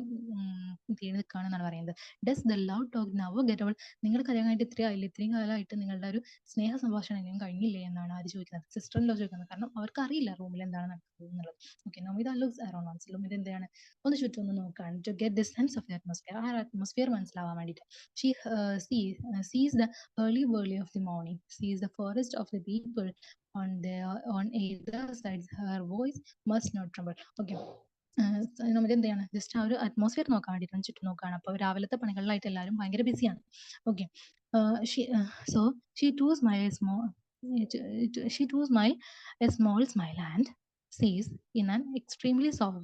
തേടി നിൽക്കുകയാണെന്നാണ് പറയുന്നത്. Does the love talk now get all. നിങ്ങൾ കല്യാണം കഴിഞ്ഞിട്ട് ഇത്രയും കാലമായിട്ട് നിങ്ങളുടെ ഒരു സ്നേഹ സംഭാഷണം എങ്കിലും കഴിഞ്ഞില്ലേ എന്നാണ് ആര് ചോദിക്കുന്നത്, സിസ്റ്ററിലോ ചോദിക്കുന്നത്. കാരണം അവർക്ക് അറിയില്ല റൂമിൽ എന്താണ് നടക്കുന്നത് എന്നുള്ളത്. Okay, Namitha looks around once. Namitha എന്താണ് ഒന്ന് ചുറ്റും ഒന്ന് നോക്കുകയാണ്, to get the sense of the atmosphere, ആ അറ്റ്മോസ്ഫിയർ മനസ്സിലാവാൻ വേണ്ടിയിട്ട്. She sees the early of the morning, sees the forest of the people on either sides. Her voice must not tremble. Okay, നമുക്ക് എന്ത് ചെയ്യാണ്, ജസ്റ്റ് ആ ഒരു atmosphere നോക്കാൻ വേണ്ടിയിട്ടാണ്, ചുറ്റും നോക്കുകയാണ്. അപ്പോൾ രാവിലത്തെ പണികളിലായിട്ട് എല്ലാവരും ഭയങ്കര ബിസിയാണ്. Okay, so she to smile a small smile and says in an extremely soft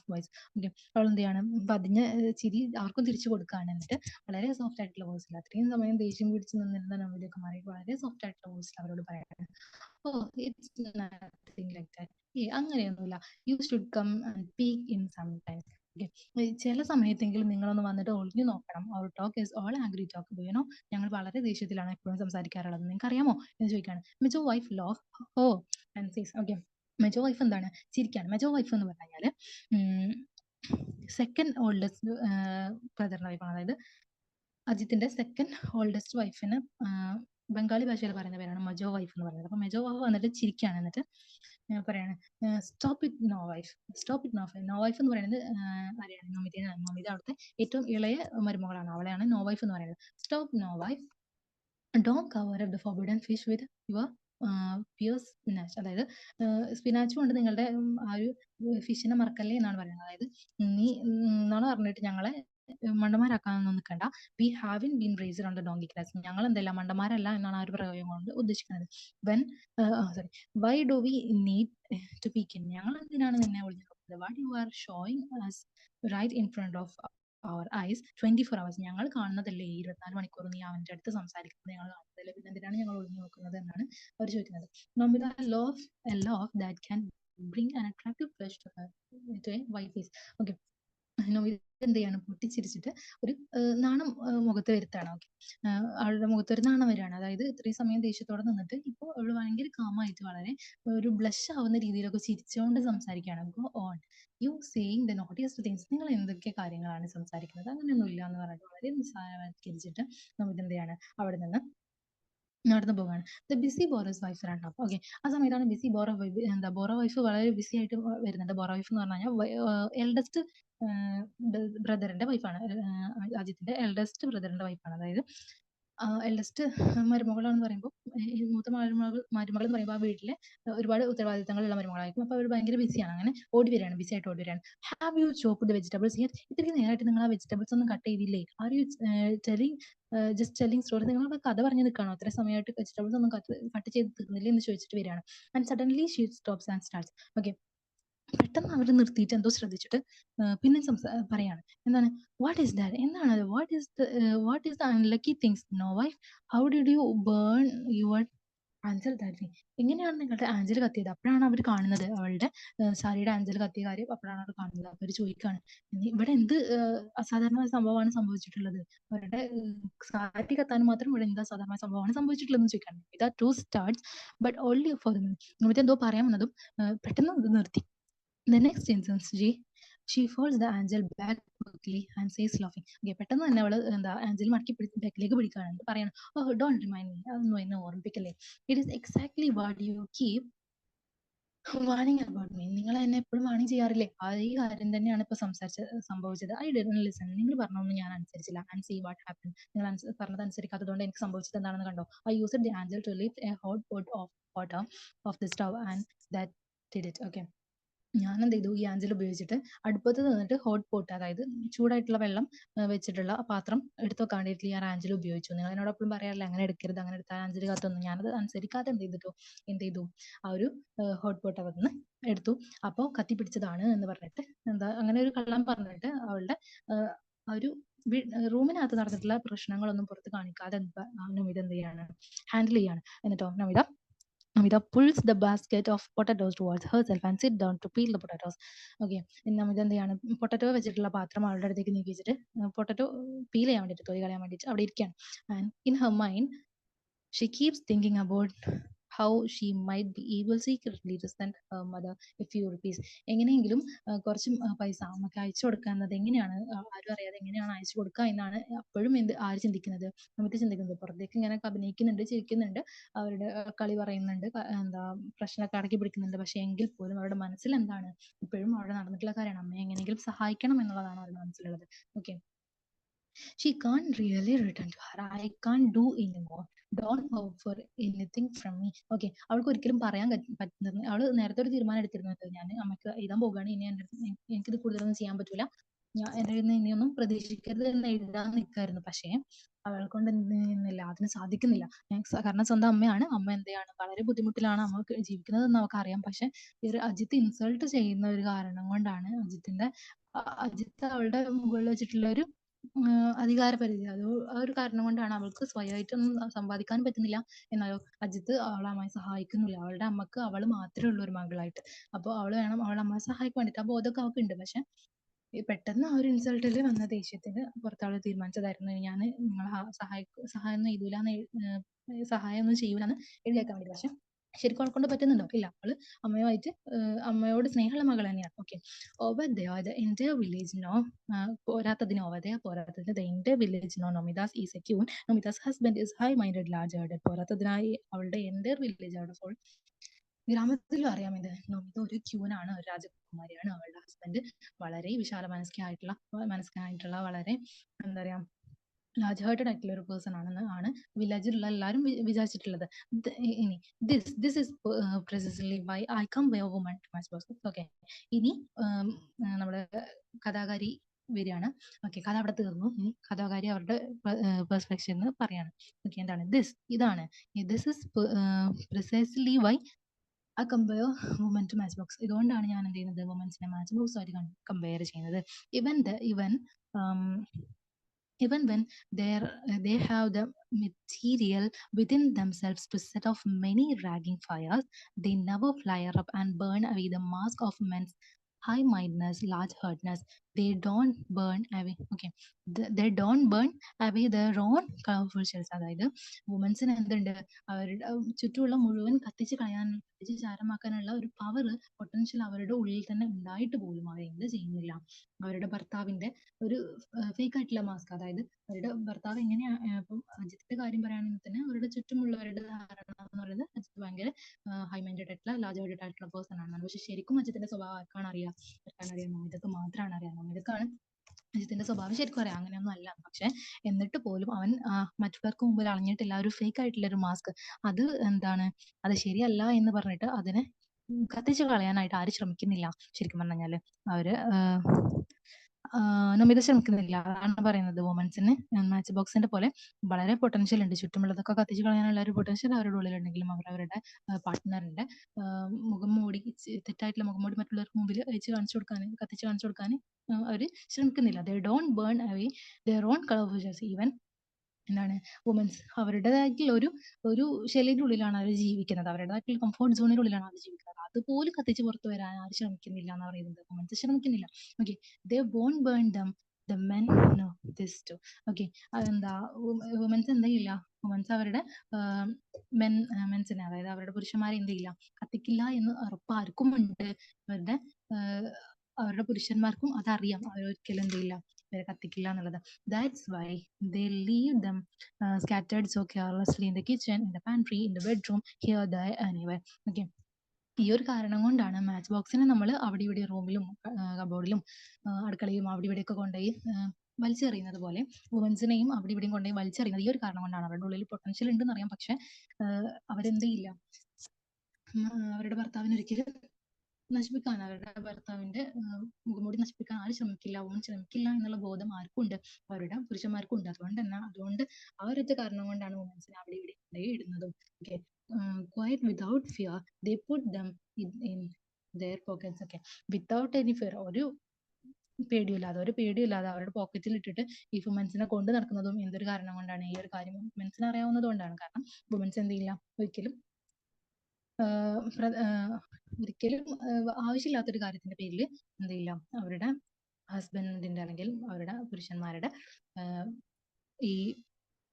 voice. Okay, അവൾ എന്ത് ചെയ്യാണ്, പതിഞ്ഞ ചിരി അവർക്കും തിരിച്ചു കൊടുക്കുകയാണ്. എന്നിട്ട് വളരെ സോഫ്റ്റ് ആയിട്ടുള്ള വോയിസിൽ, അത്രയും സമയം ദേഷ്യം പിടിച്ച് നിന്നിരുന്ന നൊമിതയൊക്കെ മാറി വളരെ സോഫ്റ്റ് ആയിട്ടുള്ള വോയിസിൽ അവരോട് പറയാണ്, oh it's nothing like that. അങ്ങനെയൊന്നുമില്ല, you should come and speak in some times. ചില സമയത്തെങ്കിലും നിങ്ങളൊന്ന് വന്നിട്ട് ഒളിഞ്ഞു നോക്കണം. Our talk is all angry talk. You know, ഞങ്ങൾ വളരെ ദേഷ്യത്തിലാണ് എപ്പോഴും സംസാരിക്കാറുള്ളത്, നിങ്ങൾക്ക് അറിയാമോ എന്ന് ചോദിക്കുകയാണ്. Mejo wife laughs oh and sees. Okay, Mejo wife എന്താണ് ചിരിക്കാണ്. മെജോ വൈഫ് എന്ന് പറഞ്ഞു കഴിഞ്ഞാൽ സെക്കൻഡ് ഓൾഡസ്റ്റ് ബ്രദറിന്റെ വൈഫാണ്. അതായത് അജിത്തിന്റെ സെക്കൻഡ് ഓൾഡസ്റ്റ് വൈഫിന് ബംഗാളി ഭാഷയിൽ പറയുന്ന പേരാണ് മജോ വൈഫ് എന്ന് പറയുന്നത്. അപ്പൊ മെജോ വൈഫ് വന്നിട്ട് ചിരിക്കുകയാണ്. എന്നിട്ട് പറയാണ്, stop it no wife, stop it no wife. No wife എന്ന് പറയുന്നത് ആരെയാണ്, നൊമിതയാണ്. നൊമിത അവിടുത്തെ ഏറ്റവും ഇളയ മരുമകളാണ്, അവളെയാണ് നോ വൈഫ് എന്ന് പറയുന്നത്. Stop no wife, don't cover up the forbidden fish with your pure spinach. അതായത് സ്പിനാച്ച് കൊണ്ട് നിങ്ങളുടെ ആ ഒരു ഫിഷിനെ മറക്കല്ലേ എന്നാണ് പറയുന്നത്. അതായത് നീ എന്നാണ് പറഞ്ഞിട്ട് ഞങ്ങളെ മണ്ടന്മാരാക്കാനൊന്നും നിൽക്കണ്ട. We having been raised on the donkey class. ഞങ്ങൾ എന്തല്ല മണ്ടന്മാരല്ല എന്നാണ് ആ ഒരു പ്രയോഗം കൊണ്ട് ഉദ്ദേശിക്കുന്നത്. When sorry, why do we need to peek in. ഞങ്ങൾ എന്തിനാണ് നിന്നെ ഒളിഞ്ഞു നോക്കുന്നത്. What you are showing us right in front of our eyes 24 hours. ഞങ്ങൾ കാണുന്നതല്ലേ 24 മണിക്കൂർ നീ അവൻ്റെ അടുത്ത് സംസാരിക്കുന്നത്, ഞങ്ങൾ കാണുന്നതല്ലേ, പിന്നെ എന്തിനാണ് ഞങ്ങൾ ഒളിഞ്ഞു നോക്കുന്നത് എന്നാണ് അവർ ചോദിക്കുന്നത്. Namitha love a love that can bring an attractive flesh to her, to a white face. Okay, Nomita എന്ത് ചെയ്യാണ്, പൊട്ടിച്ചിരിച്ചിട്ട് ഒരു നാണം മുഖത്ത് വരുത്താണ്. ഓക്കെ, അവളുടെ മുഖത്ത് ഒരു നാണം വരികയാണ്. അതായത് ഇത്രയും സമയം ദേഷ്യത്തോടെ നിന്നിട്ട് ഇപ്പോൾ അവള് ഭയങ്കര കാമായിട്ട് വളരെ ഒരു ബ്ലഷ് ആവുന്ന രീതിയിലൊക്കെ ചിരിച്ചുകൊണ്ട് സംസാരിക്കുകയാണ്. Go on you saying the naughtiest things. നിങ്ങൾ എന്തൊക്കെ കാര്യങ്ങളാണ് സംസാരിക്കുന്നത്, അങ്ങനെയൊന്നും ഇല്ല എന്ന് പറഞ്ഞിട്ട് വളരെ നിസ്സാരവൽക്കരിച്ചിട്ട് നമുക്ക് എന്ത് ചെയ്യാണ്, അവിടെ നിന്ന് നടന്നു പോവുകയാണ്. ദ ബിസി ബോറോസ് വൈഫ് ആണ്. അപ്പോൾ ഓക്കെ, ആ സമയത്താണ് ബിസി ബോറോ എന്താ ബോറോ വൈഫ് വളരെ ബിസി ആയിട്ട് വരുന്നുണ്ട്. ബോറോ വൈഫ് എന്ന് പറഞ്ഞു കഴിഞ്ഞാൽ എൽഡസ്റ്റ് ബ്രദറിന്റെ വൈഫാണ്. അജിത്തിന്റെ എൽഡസ്റ്റ് ബ്രദറിന്റെ വൈഫാണ്. അതായത് എൽഡസ്റ്റ് മരുമകളാണെന്ന് പറയുമ്പോൾ മൂത്ത മരുമകൾ എന്ന് പറയുമ്പോൾ ആ വീട്ടിലെ ഒരുപാട് ഉത്തരവാദിത്തങ്ങളുള്ള മരുമകളായിരിക്കും. അപ്പോൾ അവർ ഭയങ്കര ബിസിയാണ്. അങ്ങനെ ഓടി വരികയാണ്, ബിസി ആയിട്ട് ഓടി വരികയാണ്. Have you chopped vegetables here? ഇത്രയും നേരമായിട്ട് നിങ്ങൾ ആ വെജിറ്റബിൾസ് ഒന്നും കട്ട് ചെയ്തില്ലേ? Are you telling just telling story? നിങ്ങളുടെ കഥ പറഞ്ഞു നിൽക്കുകയാണോ? അത്ര സമയമായിട്ട് വെജിറ്റബിൾസ് ഒന്നും കട്ട് ചെയ്ത് തീർന്നില്ലേ എന്ന് ചോദിച്ചിട്ട് വരികയാണ്. And suddenly she stops and starts. Okay, പെട്ടെന്ന് അവർ നിർത്തിയിട്ട് എന്തോ ശ്രദ്ധിച്ചിട്ട് പിന്നെ പറയാണ്. എന്താണ്? What is that? എന്താണത്? What is the unlucky things no wife? How did you burn your ankle that way? എങ്ങനെയാണ് നിങ്ങളുടെ ആഞ്ചൽ കത്തിയത്? അപ്പോഴാണ് അവർ കാണുന്നത്, അവളുടെ സാരിയുടെ ആഞ്ചൽ കത്തിയ കാര്യം അപ്പോഴാണ് അവർ കാണുന്നത്. അപ്പോൾ അവർ ചോദിക്കുകയാണ്, ഇവിടെ എന്ത് അസാധാരണമായ സംഭവമാണ് സംഭവിച്ചിട്ടുള്ളത്? അവരുടെ സാരി കത്താൻ മാത്രം ഇവിടെ എന്ത് അസാധാരണമായ സംഭവമാണ് സംഭവിച്ചിട്ടുള്ളതെന്ന് ചോദിക്കാണ്. ഇതാ to starts but only for the minute. എന്നിട്ട് എന്തോ പറയാൻ വന്നതും പെട്ടെന്ന് ഇത് നിർത്തി. The next instance, she folds the angel back quickly and says laughing. Okay, പെട്ടെന്ന് തന്നെ അവള് എന്താ ആഞ്ചൽ മടക്കി ബാക്കിലേക്ക് പിടിക്കുകയാണ്. പറയണം, ഓ ഡോണ്ട് റിമൈൻഡ് മീ, അതൊന്നും എന്നെ ഓർമ്മിപ്പിക്കല്ലേ. It is exactly what you keep warning about me. നിങ്ങൾ എന്നെ എപ്പോഴും വാണിംഗ് ചെയ്യാറില്ലേ, ആ ഈ കാര്യം തന്നെയാണ് ഇപ്പൊ സംഭവിച്ചത്. I didn't listen. നിങ്ങൾ പറഞ്ഞൊന്നും ഞാൻ അനുസരിച്ചില്ല. And see what happen. നിങ്ങൾ പറഞ്ഞത് അനുസരിക്കാത്തതുകൊണ്ട് എനിക്ക് സംഭവിച്ചത് എന്താണെന്ന് കണ്ടോ? I used the ankle to lift a hot pot of water off the stove and that did it. Okay, ഞാൻ എന്ത് ചെയ്തു, ഈ ആഞ്ചൽ ഉപയോഗിച്ചിട്ട് അടുപ്പത്ത് നിന്നിട്ട് ഹോട്ട് പോട്ട്, അതായത് ചൂടായിട്ടുള്ള വെള്ളം വെച്ചിട്ടുള്ള പാത്രം എടുത്തു വെക്കാൻ വേണ്ടിയിട്ട് ഞാൻ ആഞ്ചൽ ഉപയോഗിച്ചു. നിങ്ങൾ എന്നോട് എപ്പോഴും പറയാറില്ല അങ്ങനെ എടുക്കരുത്, അങ്ങനെ എടുത്താൽ ആഞ്ചൽ കത്തൊന്നും. ഞാനത് അനുസരിക്കാതെ എന്ത് ചെയ്തു, ആ ഒരു ഹോട്ട് പോട്ട് അവിടെ നിന്ന് എടുത്തു. അപ്പോൾ കത്തി പിടിച്ചതാണ് എന്ന് പറഞ്ഞിട്ട് എന്താ അങ്ങനെ ഒരു കള്ളം പറഞ്ഞിട്ട് അവളുടെ ആ ഒരു റൂമിനകത്ത് നടന്നിട്ടുള്ള പ്രശ്നങ്ങളൊന്നും പുറത്ത് കാണിക്കാതെ നമിത എന്ത് ചെയ്യാണ്, ഹാൻഡിൽ ചെയ്യാണ്. എന്നിട്ടോ Namita pulls the basket of potatoes towards herself and sit down to peel the potatoes. Okay, Namitha എന്ത് ചെയ്യാണ്, പൊട്ടറ്റോ വെച്ചിട്ടുള്ള പാത്രം അവളുടെ അടുത്തേക്ക് നീക്കി വെച്ചിട്ട് പൊട്ടറ്റോ പീൽ ചെയ്യാൻ വേണ്ടിയിട്ട്, തൊലി കളയാൻ വേണ്ടിയിട്ട് അവിടെ ഇരിക്കുകയാണ്. And in her mind she keeps thinking about how she might be able secretly to send her mother a few rupees. എങ്ങനെയെങ്കിലും കുറച്ച് പൈസ അമ്മക്ക് അയച്ചു കൊടുക്കുക എന്നത് എങ്ങനെയാണ്, ആരും അറിയാതെ എങ്ങനെയാണ് അയച്ചു കൊടുക്കുക എന്നാണ് അപ്പോഴും ആര് ചിന്തിക്കുന്നത്, നമുക്ക് ചിന്തിക്കുന്നത്. പുറത്തേക്ക് ഇങ്ങനെ അഭിനയിക്കുന്നുണ്ട്, ചിരിക്കുന്നുണ്ട്, അവരുടെ കളി പറയുന്നുണ്ട്, എന്താ പ്രശ്നമൊക്കെ അടക്കി പിടിക്കുന്നുണ്ട്. പക്ഷെ എങ്കിൽ പോലും അവരുടെ മനസ്സിൽ എന്താണ്, ഇപ്പോഴും അവിടെ നടന്നിട്ടുള്ള കാര്യമാണ്, അമ്മയെ എങ്ങനെയെങ്കിലും സഹായിക്കണം എന്നുള്ളതാണ് അവരുടെ മനസ്സിലുള്ളത്. Okay, she can't really return to her. I can't do anymore. Don't hope for anything from me. Okay, അവൾക്ക് ഒരിക്കലും പറയാൻ പറ്റുന്നത്, അവള് നേരത്തെ ഒരു തീരുമാനം എടുത്തിരുന്നത്, ഞാൻ അമ്മയ്ക്ക് എഴുതാൻ പോകുകയാണ്, ഇനി എനിക്കിത് കൂടുതലൊന്നും ചെയ്യാൻ പറ്റൂല, ഞാൻ എൻ്റെ കയ്യിൽ നിന്ന് ഇനിയൊന്നും പ്രതീക്ഷിക്കരുത് എന്ന് എഴുതാൻ നിൽക്കായിരുന്നു. പക്ഷേ അവളെ കൊണ്ട് എന്ത് അതിന് സാധിക്കുന്നില്ല. കാരണം സ്വന്തം അമ്മയാണ്, അമ്മ എന്തെയാണ് വളരെ ബുദ്ധിമുട്ടിലാണ് അമ്മ ജീവിക്കുന്നത് എന്ന് അവൾക്ക് അറിയാം. പക്ഷെ ഈ അജിത്ത് ഇൻസൾട്ട് ചെയ്യുന്ന ഒരു കാരണം കൊണ്ടാണ്, അജിത്ത് അവളുടെ മുകളിൽ വെച്ചിട്ടുള്ള ഒരു അധികാര പരിധി, അത് ആ ഒരു കാരണം കൊണ്ടാണ് അവൾക്ക് സ്വയമായിട്ടൊന്നും സമ്പാദിക്കാൻ പറ്റുന്നില്ല. എന്നാലോ അജിത്ത് അവളെ അമ്മയെ സഹായിക്കുന്നില്ല. അവളുടെ അമ്മക്ക് അവൾ മാത്രമേ ഉള്ളൂ ഒരു മകളായിട്ട്. അപ്പോൾ അവൾ വേണം അവളുടെ അമ്മയെ സഹായിക്കാൻ വേണ്ടിയിട്ട്. ആ ബോധമൊക്കെ അവൾക്ക് ഉണ്ട്. പക്ഷെ പെട്ടെന്ന് ആ ഒരു ഇൻസൾട്ടിൽ വന്ന ദേഷ്യത്തിന് പുറത്ത് അവൾ തീരുമാനിച്ചതായിരുന്നു, ഞാൻ നിങ്ങളെ സഹായം ഒന്നും സഹായം ഒന്നും ചെയ്യൂലെന്ന് എഴുതിയേക്കാൻ വേണ്ടി. പക്ഷെ ശരിക്കും അവളെ കൊണ്ട് പറ്റുന്നുണ്ടോ? ഇല്ല. അവള് അമ്മയുമായിട്ട് അമ്മയോട് സ്നേഹമുള്ള മകൾ തന്നെയാണ്. Okay, over there the entire village know, പോരാത്തതിന് the entire village know Nomitas is a queen. Nomitas husband is high minded large hearted. പോരാത്തതിനായി അവളുടെ entire village അവിടെ ഫുൾ ഗ്രാമത്തിലും അറിയാം ഇത്, നമിത ഒരു ക്യൂനാണ്, ഒരു രാജകുമാരിയാണ്. അവളുടെ ഹസ്ബൻഡ് വളരെ വിശാല മനസ്കായിട്ടുള്ള വളരെ എന്താ പറയാ ലാർജ് ഹാർട്ടഡ് ആയിട്ടുള്ള ഒരു പേഴ്സൺ ആണ് വില്ലേജിലുള്ള എല്ലാവരും വിചാരിച്ചിട്ടുള്ളത്. ഇനി this is precisely why I come by a woman to my spouse. Okay, ഇനി നമ്മുടെ കഥാകാരി വരികയാണ്. ഓക്കെ, കഥ അവിടെ തീർന്നു. ഇനി കഥാകാരി അവരുടെ പെർസ്പെക്റ്റീവ് പറയാണ്. ഓക്കെ, എന്താണ് ഇതാണ് ദിസ് ഇസ് പ്രിസൈസ്ലി വൈ ആ compare woman to match box. ഇതുകൊണ്ടാണ് ഞാൻ എന്ത് ചെയ്യുന്നത്, വുമൻസിനെ മാച്ച് ബോക്സുമായിട്ട് കമ്പയർ ചെയ്യുന്നത്. Even when they have the material within themselves to set off many ragging fires, they never flare up and burn away the mask of men's high-mindedness, large-heartedness. they don't burn away. Okay, they don't burn away their own colorful shells. അതായത് വുമൻസിന് എന്തുണ്ട്, അവരുടെ ചുറ്റുമുള്ള മുഴുവൻ കത്തിച്ച് കളയാൻ, കത്തിച്ച് ചാരമാക്കാനുള്ള ഒരു power, potential അവരുടെ ഉള്ളിൽ തന്നെ ഉണ്ടായിട്ട് പോലും അവർ എന്ത് ചെയ്യുന്നില്ല, അവരുടെ ഭർത്താവിന്റെ ഒരു ഫേക്ക് ആയിട്ടുള്ള മാസ്ക്, അതായത് അവരുടെ ഭർത്താവ് എങ്ങനെയാ, ഇപ്പം അജിത്തിന്റെ കാര്യം പറയുകയാണെങ്കിൽ തന്നെ അവരുടെ ചുറ്റുമുള്ളവരുടെ ധാരണ എന്ന് പറയുന്നത് അജിത്ത് ഭയങ്കര ഹൈ മൈൻഡഡ് ആയിട്ടുള്ള ലാർജ് മൈൻഡഡ് ആയിട്ടുള്ള പേഴ്സൺ ആണെന്നാണ്. പക്ഷെ ശരിക്കും അജിത്തിന്റെ സ്വഭാവം ആർക്കാണ് അറിയാം? ഇതൊക്കെ മാത്രമാണ് അറിയാം. ഇതൊക്കെയാണ് അജിത്തിന്റെ സ്വഭാവം ശരിക്കും അറിയാം. അങ്ങനെയൊന്നും അല്ല. പക്ഷെ എന്നിട്ട് പോലും അവൻ മറ്റുള്ളവർക്ക് മുമ്പിൽ അണിഞ്ഞിട്ടില്ല ഒരു ഫേക്ക് ആയിട്ടുള്ള ഒരു മാസ്ക്. അത് എന്താണ്, അത് ശരിയല്ല എന്ന് പറഞ്ഞിട്ട് അതിനെ കത്തിച്ചു കളയാനായിട്ട് ആരും ശ്രമിക്കുന്നില്ല. ശരിക്കും പറഞ്ഞു കഴിഞ്ഞാല് അവര് നമിത ശ്രമിക്കുന്നില്ല. അതാണ് പറയുന്നത്. വുമൻസിന് മാച്ച് ബോക്സിന്റെ പോലെ വളരെ പൊട്ടൻഷ്യൽ ഉണ്ട്. ചുറ്റുമുള്ളതൊക്കെ കത്തിച്ചു കളയാനുള്ള ഒരു പൊട്ടൻഷ്യൽ അവരുടെ ഉള്ളിലുണ്ടെങ്കിലും അവരവരുടെ പാർട്ട്ണറിന്റെ മുഖം മൂടി, തെറ്റായിട്ടുള്ള മുഖം മൂടി മറ്റുള്ളവർക്ക് മുമ്പിൽ വെച്ച് കാണിച്ചു കൊടുക്കാൻ, കത്തിച്ച് കാണിച്ചു കൊടുക്കാൻ അവർ ശ്രമിക്കുന്നില്ല. They don't burn away their own colour. Even എന്താണ്, വുമൻസ് അവരുടേതായിട്ടുള്ള ഒരു ഷെല്ലിന്റെ ഉള്ളിലാണ് അവർ ജീവിക്കുന്നത്. അവരുടേതായിട്ടുള്ള കംഫോർട്ട് സോണിനുള്ളിലാണ് അവർ ജീവിക്കുന്നത്. അതുപോലും കത്തിച്ച് പുറത്തു വരാൻ ആരും ശ്രമിക്കുന്നില്ല എന്ന് പറയുന്നത്. വുമൻസ് ശ്രമിക്കുന്നില്ല. Okay, they won't burn them, the men know this too. Okay, അതെന്താ, വുമൻസ് എന്ത് ചെയ്യില്ല, വുമൻസ് അവരുടെ മെൻസിനെ, അതായത് അവരുടെ പുരുഷന്മാരെ എന്ത് ചെയ്യില്ല, കത്തിക്കില്ല എന്ന് ഉറപ്പ് ആർക്കും ഉണ്ട്. അവരുടെ അവരുടെ പുരുഷന്മാർക്കും അതറിയാം. അവരൊരിക്കലും എന്ത് ചെയ്യില്ല, അവരെ കത്തിക്കില്ല എന്നുള്ളത്. That's why they leave them scattered so carelessly in the kitchen, in the pantry, in the bedroom, here, there, anywhere. Okay, ഈ ഒരു കാരണം കൊണ്ടാണ് മാച്ച് ബോക്സിനെ നമ്മൾ അവിടെ ഇവിടെ റൂമിലും കബോർഡിലും അടുക്കളയും അവിടെ ഇവിടെയൊക്കെ കൊണ്ടുപോയി വലിച്ചെറിയുന്നത് പോലെ വുമൻസിനെയും അവിടെ ഇവിടെയും കൊണ്ടുപോയി വലിച്ചെറിയുന്നത് ഈ ഒരു കാരണം കൊണ്ടാണ്. അവരുടെ ഉള്ളിൽ പൊട്ടൻഷ്യൽ ഉണ്ടെന്ന് അറിയാം, പക്ഷെ അവരെന്ത് ചെയ്യില്ല, അവരുടെ ഭർത്താവിന് ഒരിക്കലും നശിപ്പിക്കാൻ, അവരുടെ ഭർത്താവിന്റെ മുഖംമൂടി നശിപ്പിക്കാൻ ആരും ശ്രമിക്കില്ല. വുമൻ ശ്രമിക്കില്ല എന്നുള്ള ബോധം ആർക്കും ഉണ്ട്, അവരുടെ പുരുഷന്മാർക്കും ഉണ്ട്. അതുകൊണ്ട് ആ ഒരൊറ്റ കാരണം കൊണ്ടാണ് വുമൻസിനെ അവിടെ ഇവിടെ ഇടുന്നതും. Okay, quiet without fear they put them in their pockets. Okay, without any fear, ഒരു പേടിയില്ലാതെ അവരുടെ പോക്കറ്റിൽ ഇട്ടിട്ട് ഈ വുമൻസിനെ കൊണ്ട് നടക്കുന്നതും എന്തൊരു കാരണം കൊണ്ടാണ്? ഈ ഒരു കാര്യം വുമൻസിന് അറിയാവുന്നത് കൊണ്ടാണ്. കാരണം വുമൻസ് എന്ത് ചെയ്യില്ല, ഒരിക്കലും ഒരിക്കലും ആവശ്യമില്ലാത്തൊരു കാര്യത്തിന്റെ പേരിൽ എന്ത് ചെയ്യില്ല, അവരുടെ ഹസ്ബൻഡിന്റെ അല്ലെങ്കിൽ അവരുടെ പുരുഷന്മാരുടെ ഈ